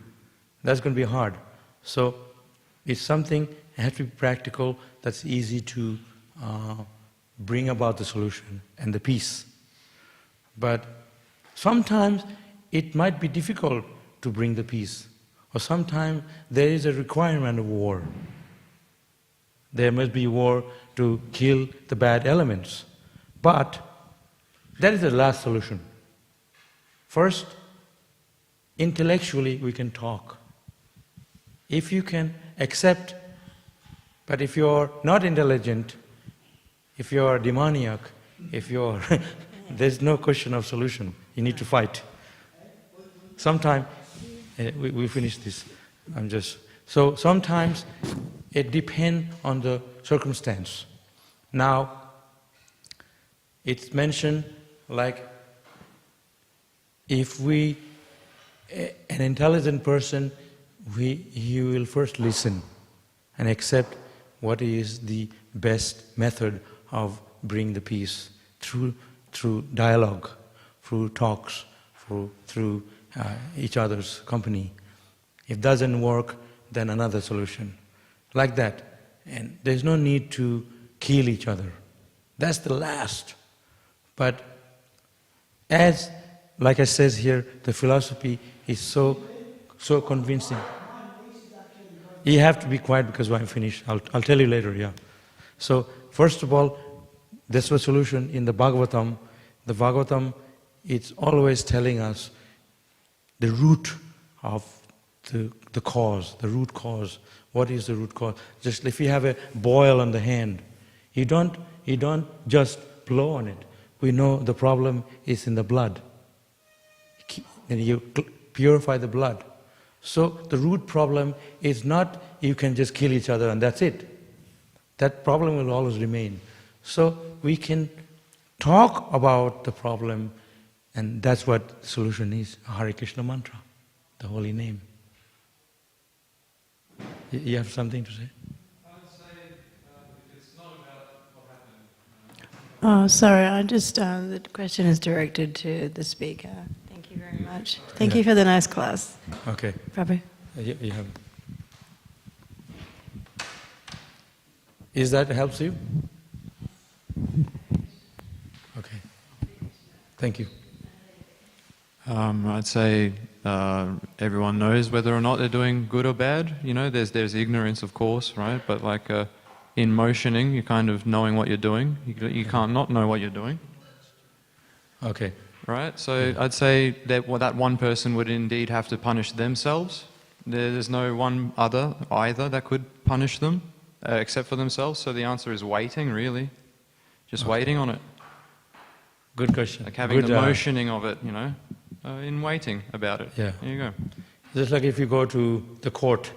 Speaker 1: That's going to be hard. So it's something that has to be practical, that's easy to bring about the solution and the peace. But sometimes it might be difficult to bring the peace. Or sometimes there is a requirement of war. There must be war to kill the bad elements. But that is the last solution. First, intellectually we can talk. If you can accept, but if you're not intelligent, if you're demoniac, if you're there's no question of solution. You need to fight. Sometime we finish this. So sometimes it depends on the circumstance. Now, it's mentioned like if an intelligent person, he will first listen and accept what is the best method of bringing the peace through dialogue, through talks, through each other's company. If doesn't work, then another solution. Like that. And there's no need to kill each other. That's the last. But as, like I says here, the philosophy is so convincing. You have to be quiet because when I finish, I'll tell you later, yeah. So, first of all, this was solution in the Bhagavatam. The Bhagavatam, it's always telling us the root of the cause, the root cause. What is the root cause? Just if you have a boil on the hand, you don't just blow on it. We know the problem is in the blood. And you purify the blood. So the root problem is not you can just kill each other and that's it. That problem will always remain. So we can talk about the problem, and that's what the solution is. Hare Krishna mantra, the holy name. You have something to say?
Speaker 2: I would say it's not about what happened.
Speaker 4: Oh, sorry, the question is directed to the speaker. Thank you very much. Thank you for the nice class.
Speaker 1: Okay.
Speaker 4: Prabhu.
Speaker 1: You have. Is that helps you? Okay. Thank you.
Speaker 5: I'd say everyone knows whether or not they're doing good or bad. You know, there's ignorance, of course, right? But like in motioning, you're kind of knowing what you're doing. You can't not know what you're doing.
Speaker 1: Okay.
Speaker 5: Right? So I'd say that that one person would indeed have to punish themselves. There's no one either that could punish them except for themselves. So the answer is waiting, really. Just waiting on it.
Speaker 1: Good question.
Speaker 5: Like having the motioning of it, you know, in waiting about it.
Speaker 1: Yeah.
Speaker 5: There you go.
Speaker 1: Just like if you go to the court,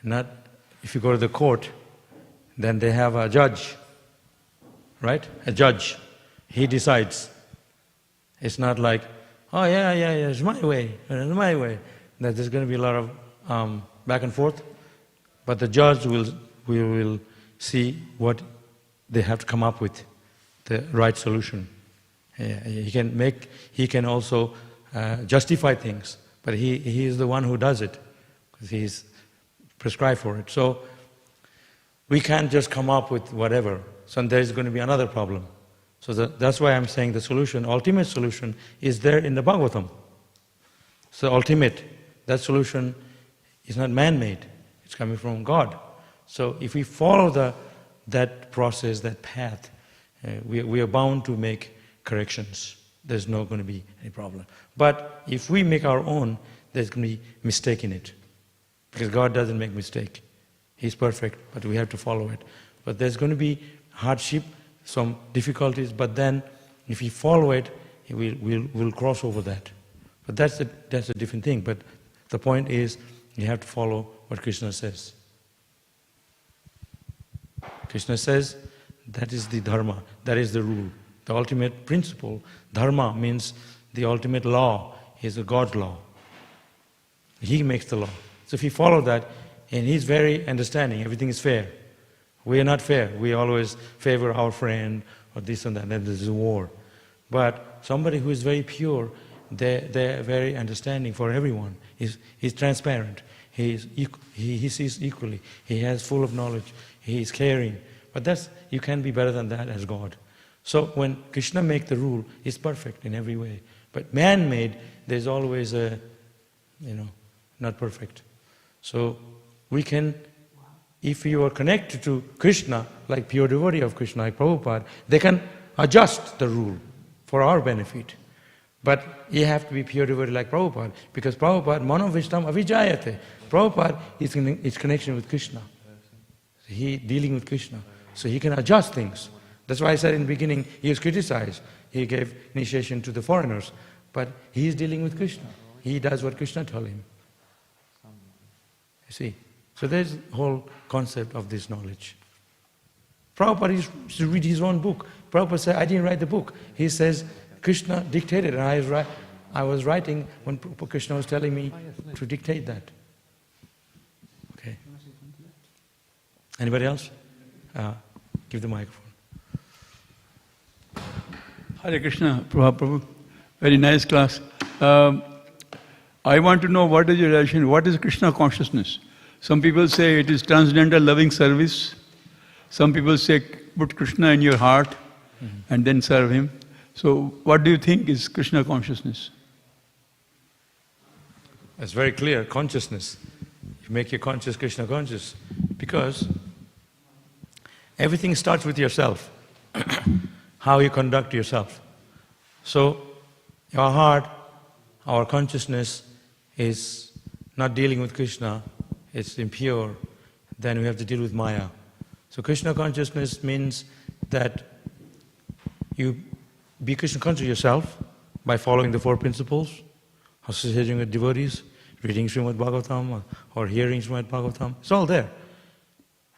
Speaker 1: if you go to the court, then they have a judge, right? A judge. He decides. It's not like, oh yeah, it's my way, it's my way. That there's going to be a lot of back and forth, but the judge will see what they have to come up with, the right solution. He can also justify things, but he is the one who does it because he's prescribed for it. So we can't just come up with whatever. So there's going to be another problem. So that's why I'm saying the solution, ultimate solution, is there in the Bhagavatam. So ultimate, that solution is not man-made. It's coming from God. So if we follow that process, that path, we are bound to make corrections. There's not going to be any problem. But if we make our own, there's going to be mistake in it. Because God doesn't make mistake. He's perfect, but we have to follow it. But there's going to be hardship, some difficulties, but then if we follow it, we'll cross over that. But that's a different thing. But the point is, you have to follow what Krishna says. Krishna says, that is the Dharma, that is the rule, the ultimate principle. Dharma means the ultimate law is a God's law. He makes the law. So if you follow that, and He's very understanding, everything is fair. We are not fair. We always favor our friend or this and that, then there's a war. But somebody who is very pure, they're very understanding for everyone. He's transparent. He sees equally. He has full of knowledge. He is caring. But you can't be better than that as God. So when Krishna makes the rule, it's perfect in every way. But man-made, there's always not perfect. So we can, if you are connected to Krishna, like pure devotee of Krishna, like Prabhupada, they can adjust the rule for our benefit. But you have to be pure devotee like Prabhupada, because Prabhupada, mano vishtam avijayate. Prabhupada is in its connection with Krishna. He dealing with Krishna. So he can adjust things. That's why I said in the beginning, he was criticized. He gave initiation to the foreigners. But he is dealing with Krishna. He does what Krishna told him. You see? So there's the whole concept of this knowledge. Prabhupada used to read his own book. Prabhupada said, I didn't write the book. He says, Krishna dictated, and I was writing when Krishna was telling me to dictate that. Okay. Anybody else? Give the microphone.
Speaker 6: Hare Krishna, Prabhu. Very nice class. I want to know what is your relation, what is Krishna consciousness? Some people say it is transcendental loving service. Some people say put Krishna in your heart and then serve him. So what do you think is Krishna consciousness?
Speaker 1: It's very clear, consciousness. You make your conscious Krishna conscious. Because everything starts with yourself. How you conduct yourself. So, your heart, our consciousness is not dealing with Krishna, it's impure, then we have to deal with Maya. So Krishna consciousness means that you be Krishna conscious yourself by following the 4 principles, associating with devotees, reading Śrīmad Bhāgavatam or hearing Śrīmad Bhāgavatam, it's all there.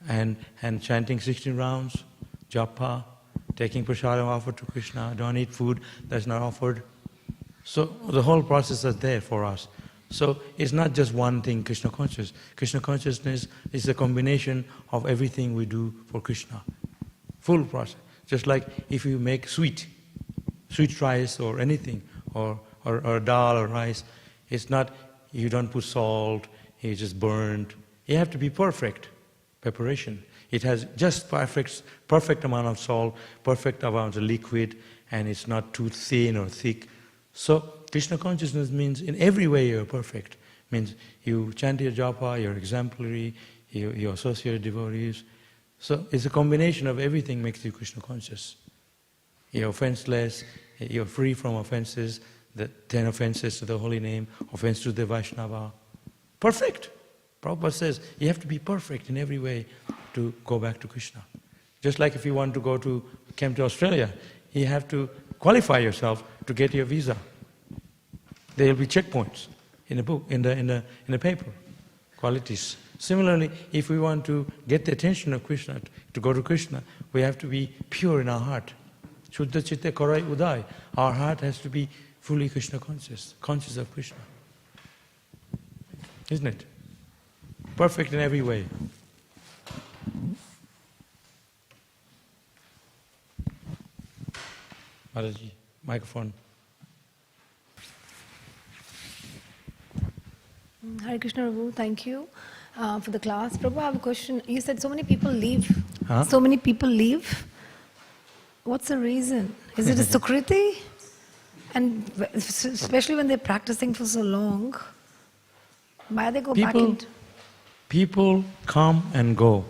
Speaker 1: And chanting 16 rounds, japa, taking prasadam offered to Krishna, don't eat food that's not offered. So the whole process is there for us. So it's not just one thing, Krishna consciousness. Krishna consciousness is a combination of everything we do for Krishna. Full process. Just like if you make sweet rice or anything, or dal or rice, it's not, you don't put salt, it's just burnt. You have to be perfect preparation. It has just perfect amount of salt, perfect amount of liquid, and it's not too thin or thick. So Krishna consciousness means in every way you're perfect. Means you chant your japa, you're exemplary, you associate devotees. So it's a combination of everything makes you Krishna conscious. You're offenseless, you're free from offenses, the 10 offenses to the holy name, offense to the Vaishnava. Perfect. Prabhupada says you have to be perfect in every way to go back to Krishna. Just like if you want to come to Australia, you have to qualify yourself to get your visa. There will be checkpoints in the book, in the paper, qualities. Similarly, if we want to get the attention of Krishna, to go to Krishna, we have to be pure in our heart. Shuddha chitta karai udai. Our heart has to be fully Krishna conscious of Krishna. Isn't it? Perfect in every way. Mataji, microphone.
Speaker 7: Hare Krishna, Prabhu, thank you for the class. Prabhu, I have a question. You said so many people leave.
Speaker 1: Huh?
Speaker 7: So many people leave. What's the reason? Is it a sukriti? And especially when they're practicing for so long, why they go back into...
Speaker 1: People come and go.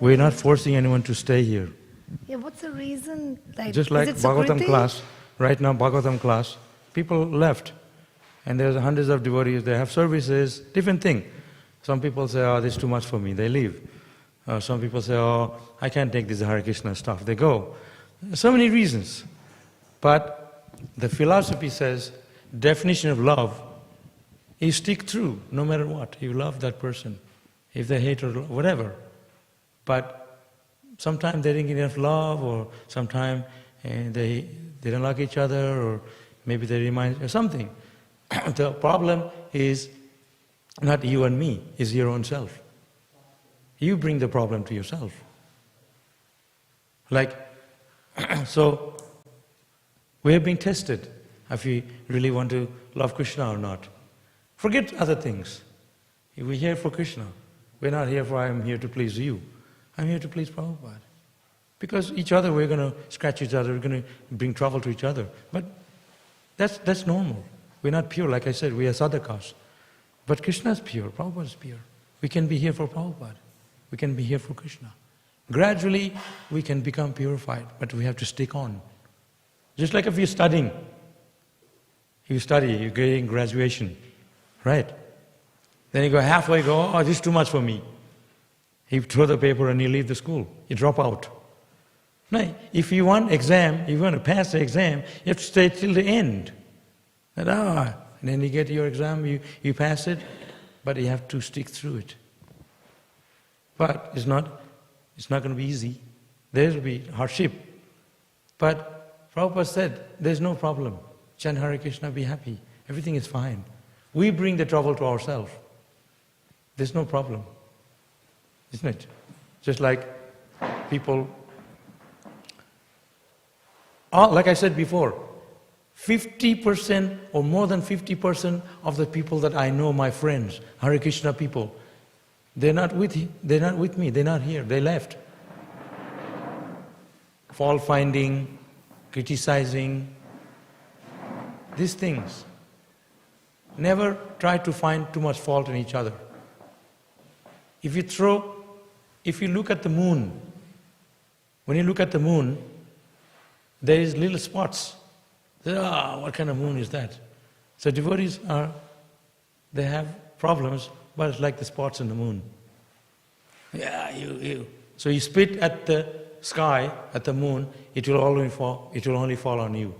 Speaker 1: We're not forcing anyone to stay here.
Speaker 7: Yeah, what's the reason?
Speaker 1: Just like
Speaker 7: is it
Speaker 1: Bhagavatam
Speaker 7: sukriti?
Speaker 1: class, right now Bhagavatam class, people left. And there's hundreds of devotees, they have services, different thing. Some people say, oh, this is too much for me, they leave. Some people say, oh, I can't take this Hare Krishna stuff, they go. So many reasons. But the philosophy says, definition of love, you stick through, no matter what. You love that person, if they hate or whatever. But sometimes they didn't get enough love, or sometimes they don't like each other, or maybe they remind, or something. The problem is not you and me, it's your own self. You bring the problem to yourself. Like, so, we are being tested if we really want to love Krishna or not. Forget other things. We're here for Krishna. We're not here for, I'm here to please you. I'm here to please Prabhupada. Because each other we're going to scratch each other, we're going to bring trouble to each other. But that's normal. We're not pure, like I said, we are sadhakas. But Krishna is pure, Prabhupada is pure. We can be here for Prabhupada. We can be here for Krishna. Gradually, we can become purified, but we have to stick on. Just like if you're studying. You study, you're getting graduation, right? Then you go halfway, oh, this is too much for me. You throw the paper and you leave the school. You drop out. No, if you want exam, if you want to pass the exam, you have to stay till the end. And then you get your exam, you pass it, but you have to stick through it. But it's not going to be easy. There will be hardship. But Prabhupada said, there's no problem. Chant Hare Krishna, be happy. Everything is fine. We bring the trouble to ourselves. There's no problem. Isn't it? Just like people, like I said before, 50% or more than 50% of the people that I know, my friends, Hare Krishna people, they're not with me, they're not here, they left. Fault finding, criticizing, these things. Never try to find too much fault in each other. If you look at the moon, when you look at the moon, there is little spots. What kind of moon is that? So devotees they have problems, but it's like the spots in the moon. You. So you spit at the sky, at the moon, it will only fall on you.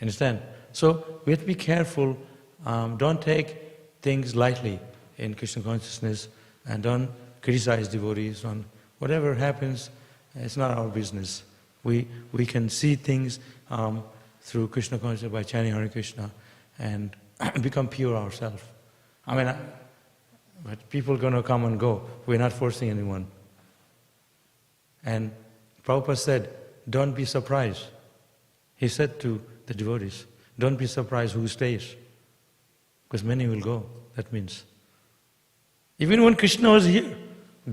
Speaker 1: Understand? So we have to be careful. Don't take things lightly in Krishna consciousness, and don't criticize devotees on whatever happens. It's not our business. We can see things through Krishna consciousness by chanting Hare Krishna and become pure ourselves. But people are going to come and go. We're not forcing anyone. And Prabhupada said, don't be surprised. He said to the devotees, don't be surprised who stays. Because many will go, that means. Even when Krishna was here,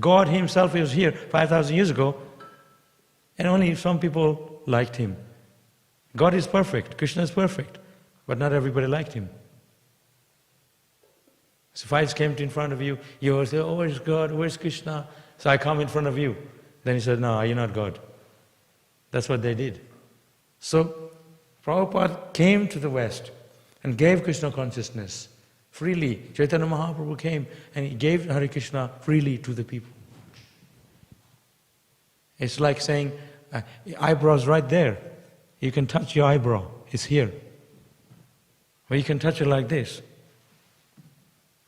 Speaker 1: God himself was here 5,000 years ago, and only some people liked him. God is perfect, Krishna is perfect, but not everybody liked him. So if I came in front of you, you will say, oh, where's God, where's Krishna? So I come in front of you. Then he said, no, you're not God. That's what they did. So Prabhupada came to the West and gave Krishna consciousness freely. Chaitanya Mahaprabhu came and he gave Hare Krishna freely to the people. It's like saying, eyebrows right there. You can touch your eyebrow, it's here. Or you can touch it like this.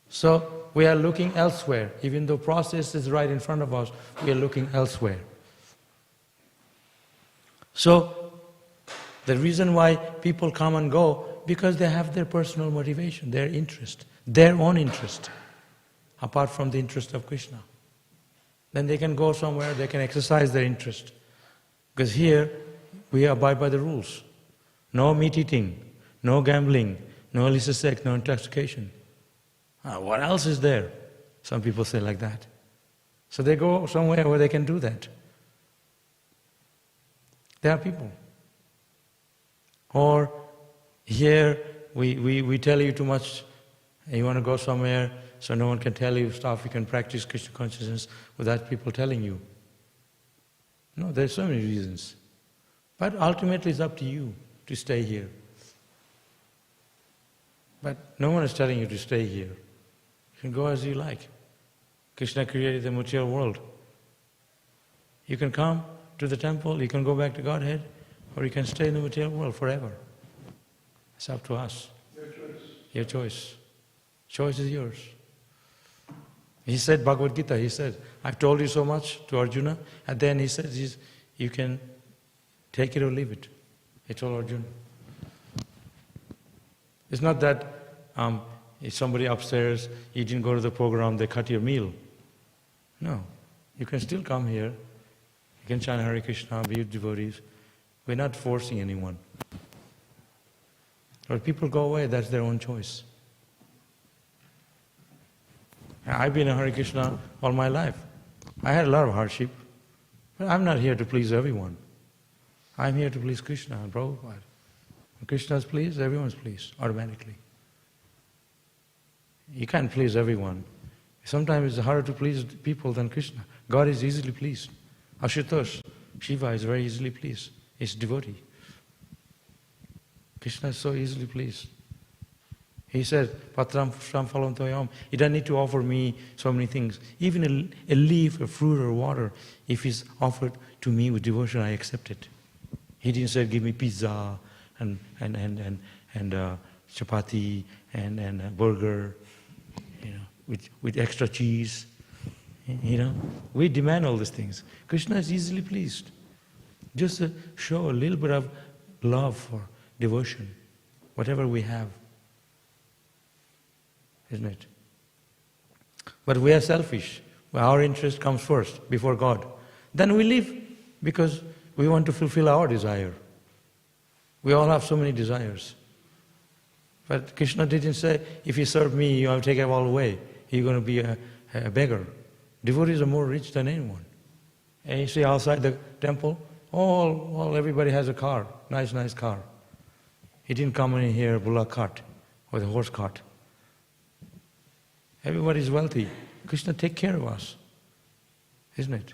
Speaker 1: So we are looking elsewhere. Even though process is right in front of us, we are looking elsewhere. So the reason why people come and go, because they have their personal motivation, their interest, their own interest, apart from the interest of Krishna. Then they can go somewhere, they can exercise their interest. Because here, we abide by the rules. No meat eating, no gambling, no illicit sex, no intoxication. What else is there? Some people say like that. So they go somewhere where they can do that. There are people. Or here, we tell you too much, you want to go somewhere, so no one can tell you stuff, you can practice Krishna consciousness without people telling you. No, there's so many reasons. But ultimately it's up to you to stay here. But no one is telling you to stay here. You can go as you like. Krishna created the material world. You can come to the temple, you can go back to Godhead, or you can stay in the material world forever. It's up to us.
Speaker 6: Your choice.
Speaker 1: Your choice. Choice is yours. He said, Bhagavad Gita, he said, I've told you so much to Arjuna, and then he says, you can take it or leave it. He told Arjuna. It's not that if somebody upstairs, you didn't go to the program, they cut your meal. No. You can still come here. You can chant Hare Krishna, be with devotees. We're not forcing anyone. Or people go away, that's their own choice. I've been a Hare Krishna all my life. I had a lot of hardship, but I'm not here to please everyone. I'm here to please Krishna and Prabhupada. When Krishna is pleased, everyone's pleased, automatically. You can't please everyone. Sometimes it's harder to please people than Krishna. God is easily pleased. Ashutosh, Shiva is very easily pleased. He's devotee. Krishna is so easily pleased. He said, Patram Pushram Phalam Toyam. He doesn't need to offer me so many things. Even a leaf, a fruit or water, if it's offered to me with devotion, I accept it. He didn't say, give me pizza and chapati and burger, with extra cheese. You know, we demand all these things. Krishna is easily pleased. Just show a little bit of love for devotion, whatever we have. Isn't it? But we are selfish. Our interest comes first, before God. Then we live because we want to fulfill our desire. We all have so many desires. But Krishna didn't say, if you serve me, you have to take it all away. You're going to be a beggar. Devotees are more rich than anyone. And you see outside the temple, everybody has a car, nice car. He didn't come in here, bullock cart, or the horse cart. Everybody's wealthy. Krishna take care of us, isn't it?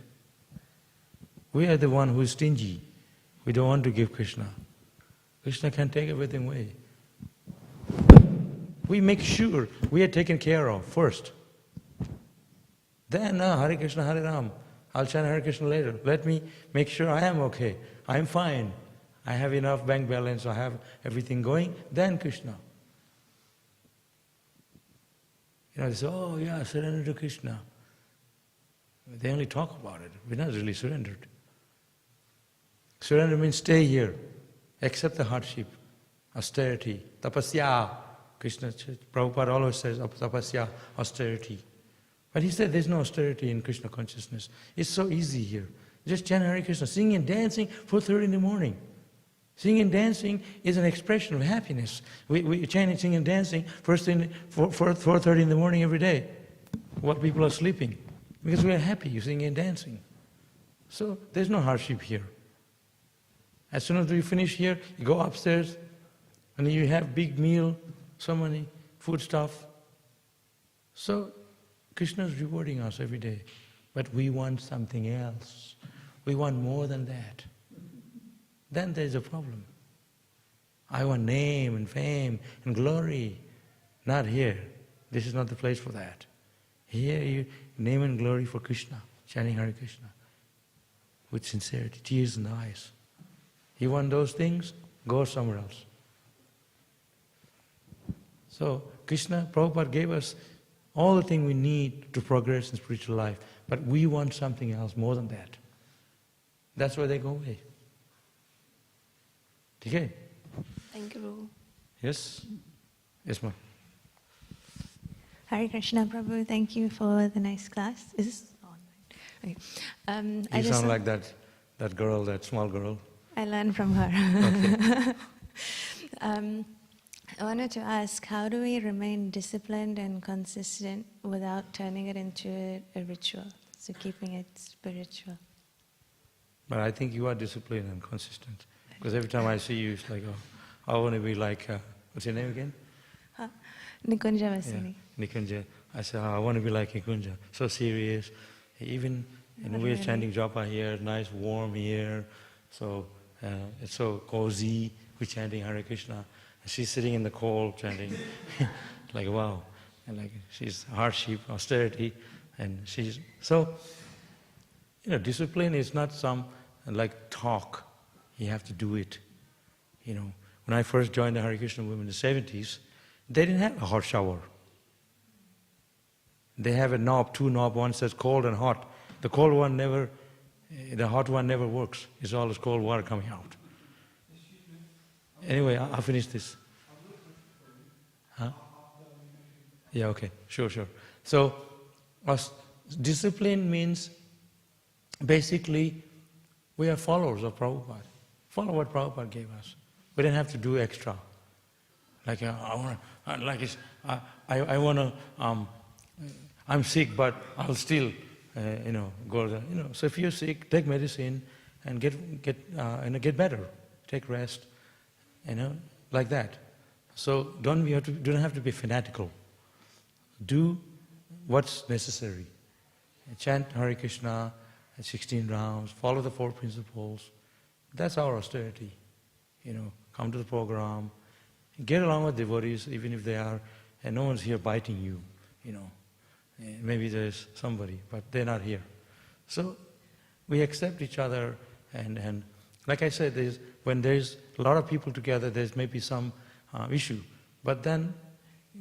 Speaker 1: We are the one who is stingy. We don't want to give Krishna. Krishna can take everything away. We make sure we are taken care of first. Then, Hare Krishna, Hare Ram. I'll chant Hare Krishna later. Let me make sure I am okay. I am fine. I have enough bank balance. I have everything going. Then Krishna. You know, they say, oh yeah, surrender to Krishna. They only talk about it. We're not really surrendered. Surrender means stay here. Accept the hardship, austerity, tapasya. Krishna, Prabhupada always says tapasya, austerity. But he said there's no austerity in Krishna consciousness. It's so easy here. Just chant Hare Krishna, singing and dancing 4:30 in the morning. Singing and dancing is an expression of happiness. We chant, singing and dancing 4:30 in the morning every day while people are sleeping. Because we are happy, singing and dancing. So there's no hardship here. As soon as you finish here, you go upstairs and you have big meal, so many food stuff. So Krishna is rewarding us every day. But we want something else. We want more than that. Then there's a problem. I want name and fame and glory. Not here. This is not the place for that. Here you name and glory for Krishna, chanting Hare Krishna with sincerity, tears in the eyes. You want those things? Go somewhere else. So Krishna, Prabhupada gave us all the things we need to progress in spiritual life, but we want something else more than that. That's why they go away. Okay?
Speaker 8: Thank you, Prabhu.
Speaker 1: Yes? Yes, ma'am.
Speaker 8: Hare Krishna, Prabhu. Thank you for the nice class. Is this on? Okay.
Speaker 1: You sound like that girl, that small girl.
Speaker 8: I learned from her.
Speaker 1: Okay.
Speaker 8: I wanted to ask, how do we remain disciplined and consistent without turning it into a ritual? So keeping it spiritual.
Speaker 1: But I think you are disciplined and consistent. Because every time I see you, it's like, oh, I want to be like, what's your name again?
Speaker 8: Nikunja Vasini.
Speaker 1: Yeah, Nikunja. I said, I want to be like Nikunja. So serious. Even we're chanting japa here, nice warm here. So it's so cozy. We're chanting Hare Krishna. And she's sitting in the cold chanting. Like, wow. And like, she's hardship, austerity. And she's, so, discipline is not some like talk. You have to do it. When I first joined the Hare Krishna movement in the 70s, they didn't have a hot shower. They have a knob, two knobs, one says cold and hot. The cold one never, the hot one never works. It's always cold water coming out. Anyway, I'll finish this. Huh? Yeah, okay, sure. So, discipline means basically we are followers of Prabhupada. Follow what Prabhupada gave us. We don't have to do extra. Like I'm sick, but I'll still, go there. So if you're sick, take medicine and get better. Take rest, like that. So don't have to be fanatical. Do what's necessary. Chant Hare Krishna at 16 rounds. Follow the 4 principles. That's our austerity. Come to the program. Get along with devotees, even if they are, and no one's here biting you, Maybe there's somebody, but they're not here. So we accept each other, and like I said, when there's a lot of people together, there's maybe some issue. But then,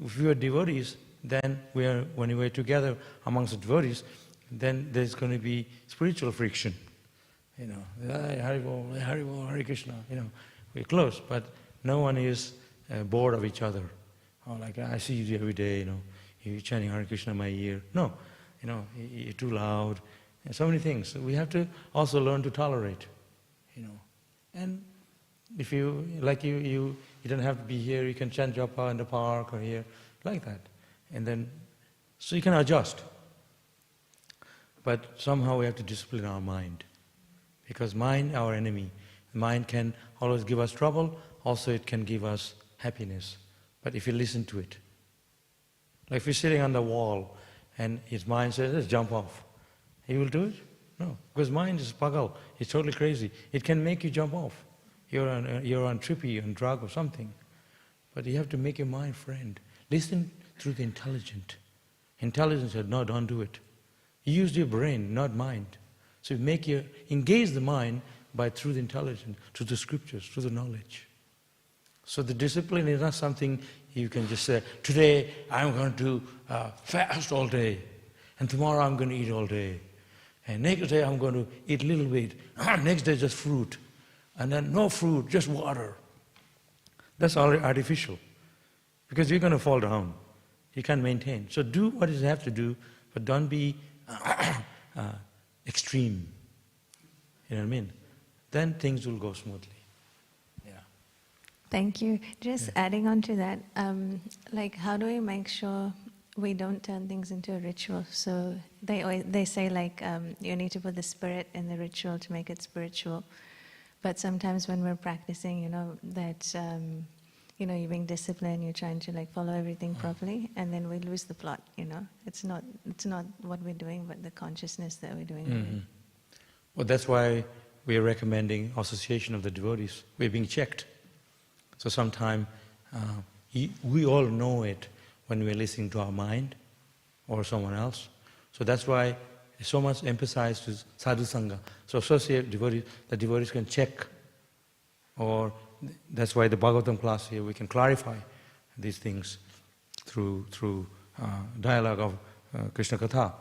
Speaker 1: if we are devotees, then when we're together amongst the devotees, then there's going to be spiritual friction. Hare Bol, Hare Krishna, we're close, but no one is bored of each other. Like, I see you every day, you're chanting Hare Krishna in my ear. No, you're too loud. And so many things. So we have to also learn to tolerate, And if you don't have to be here, you can chant japa in the park or here, like that. And then, so you can adjust. But somehow we have to discipline our mind. Because mind, our enemy. Mind can always give us trouble, also it can give us happiness. But if you listen to it. Like if you're sitting on the wall and his mind says, let's jump off. He will do it? No. Because mind is pagal. It's totally crazy. It can make you jump off. You're on trippy, on drug or something. But you have to make your mind friend. Listen through the intelligent. Intelligence said, no, don't do it. You used your brain, not mind. So you engage the mind through the intelligence, through the scriptures, through the knowledge. So the discipline is not something you can just say, today I'm going to fast all day, and tomorrow I'm going to eat all day, and next day I'm going to eat a little bit, next day just fruit, and then no fruit, just water. That's all artificial, because you're going to fall down. You can't maintain. So do what you have to do, but don't be extreme. You know what I mean? Then things will go smoothly. Yeah.
Speaker 8: Thank you. Just adding on to that, like how do we make sure we don't turn things into a ritual? So they say like you need to put the spirit in the ritual to make it spiritual. But sometimes when we're practicing, that you're being disciplined, you're trying to like follow everything properly, and then we lose the plot. It's not what we're doing, but the consciousness that we're doing.
Speaker 1: Mm-hmm. Well, that's why we are recommending association of the devotees. We're being checked. So sometimes we all know it when we're listening to our mind or someone else. So that's why it's so much emphasized to sadhu sangha. So associate devotees, the devotees can check. Or that's why the Bhagavatam class here, we can clarify these things through dialogue of Krishna Katha.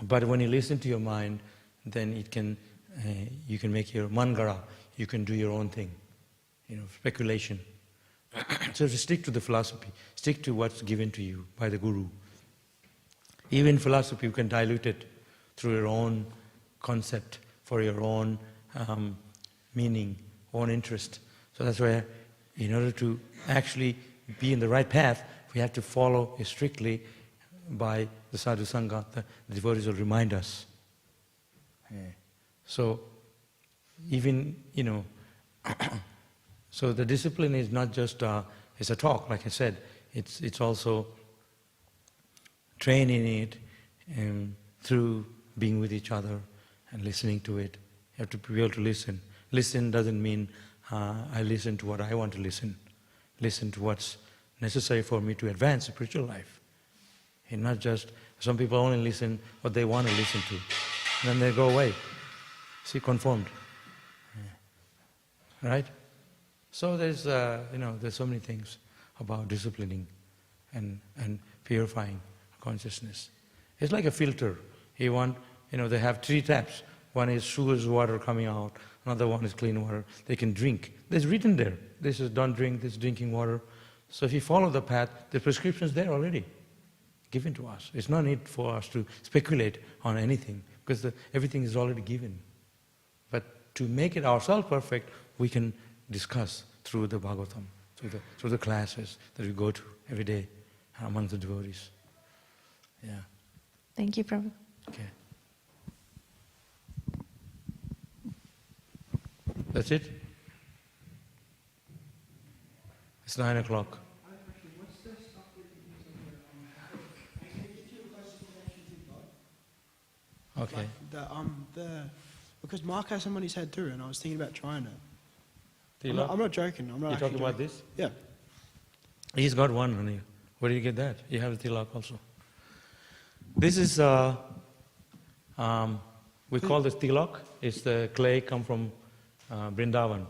Speaker 1: But when you listen to your mind, then you can make your mangara, you can do your own thing, speculation. So to stick to the philosophy, stick to what's given to you by the Guru. Even philosophy, you can dilute it through your own concept, for your own meaning, own interest. So that's why, in order to actually be in the right path, we have to follow it strictly by the sadhu sangha. The devotees will remind us. So, even, so the discipline is not just, it's a talk, like I said, it's also training it through being with each other and listening to it. You have to be able to listen. Listen doesn't mean I listen to what I want to listen. Listen to what's necessary for me to advance spiritual life. And not just, some people only listen what they want to listen to. And then they go away. See, conformed. Right? So there's so many things about disciplining and purifying consciousness. It's like a filter. They have 3 taps. One is sewage water coming out, another one is clean water. They can drink. There's written there. This is don't drink, this is drinking water. So if you follow the path, the prescription's there already, given to us. It's no need for us to speculate on anything, because everything is already given. But to make it ourselves perfect, we can discuss through the Bhagavatam, through the classes that we go to every day among the devotees. Yeah.
Speaker 8: Thank you, Prabhu.
Speaker 1: Okay. That's it? It's 9 o'clock. Okay.
Speaker 3: Because Mark has some on his head too, and I was thinking about trying it. I'm not joking. I'm not.
Speaker 1: You talking about this?
Speaker 3: Yeah.
Speaker 1: He's got one on you. Where did you get that? You have a tilak also. This is, we call this tilak. It's the clay come from Vrindavan,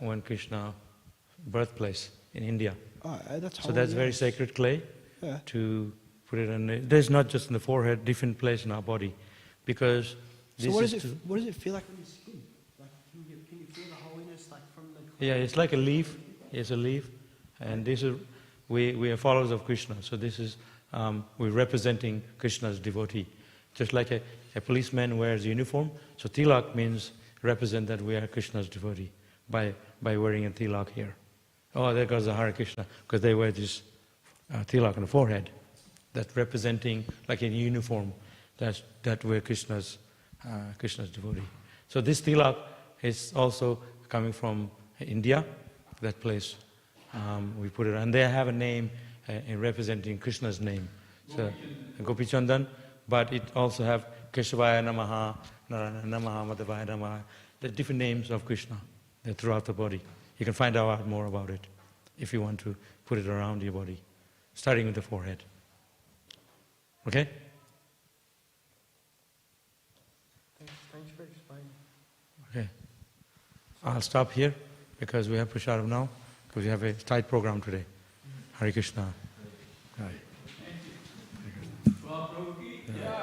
Speaker 1: when Krishna birthplace in India.
Speaker 3: That's
Speaker 1: so that's very sacred clay to put it on. There's not just in the forehead, different place in our body, because
Speaker 3: So
Speaker 1: this
Speaker 3: what
Speaker 1: is
Speaker 3: does it
Speaker 1: to-
Speaker 3: what does it feel like when you spin? Like can you feel the holiness like from the
Speaker 1: yeah, it's like a leaf. It's a leaf, and this is we are followers of Krishna. So this is we're representing Krishna's devotee, just like a policeman wears uniform. So tilak means represent that we are Krishna's devotee by wearing a tilak here. Oh, there goes the Hare Krishna, because they wear this tilak on the forehead, that representing like a uniform that we're Krishna's devotee. So this tilak is also coming from India, that place. We put it, and they have a name in representing Krishna's name. So Gopi Chandan, but it also have Keshavaya Namaha, Narayana Namaha, Madhavaya Namaha. There are different names of Krishna. They're throughout the body. You can find out more about it if you want to put it around your body, starting with the forehead. Okay?
Speaker 3: Thanks for explaining.
Speaker 1: Okay. I'll stop here because we have Prashadam now, because we have a tight program today. Hare Krishna. Hare.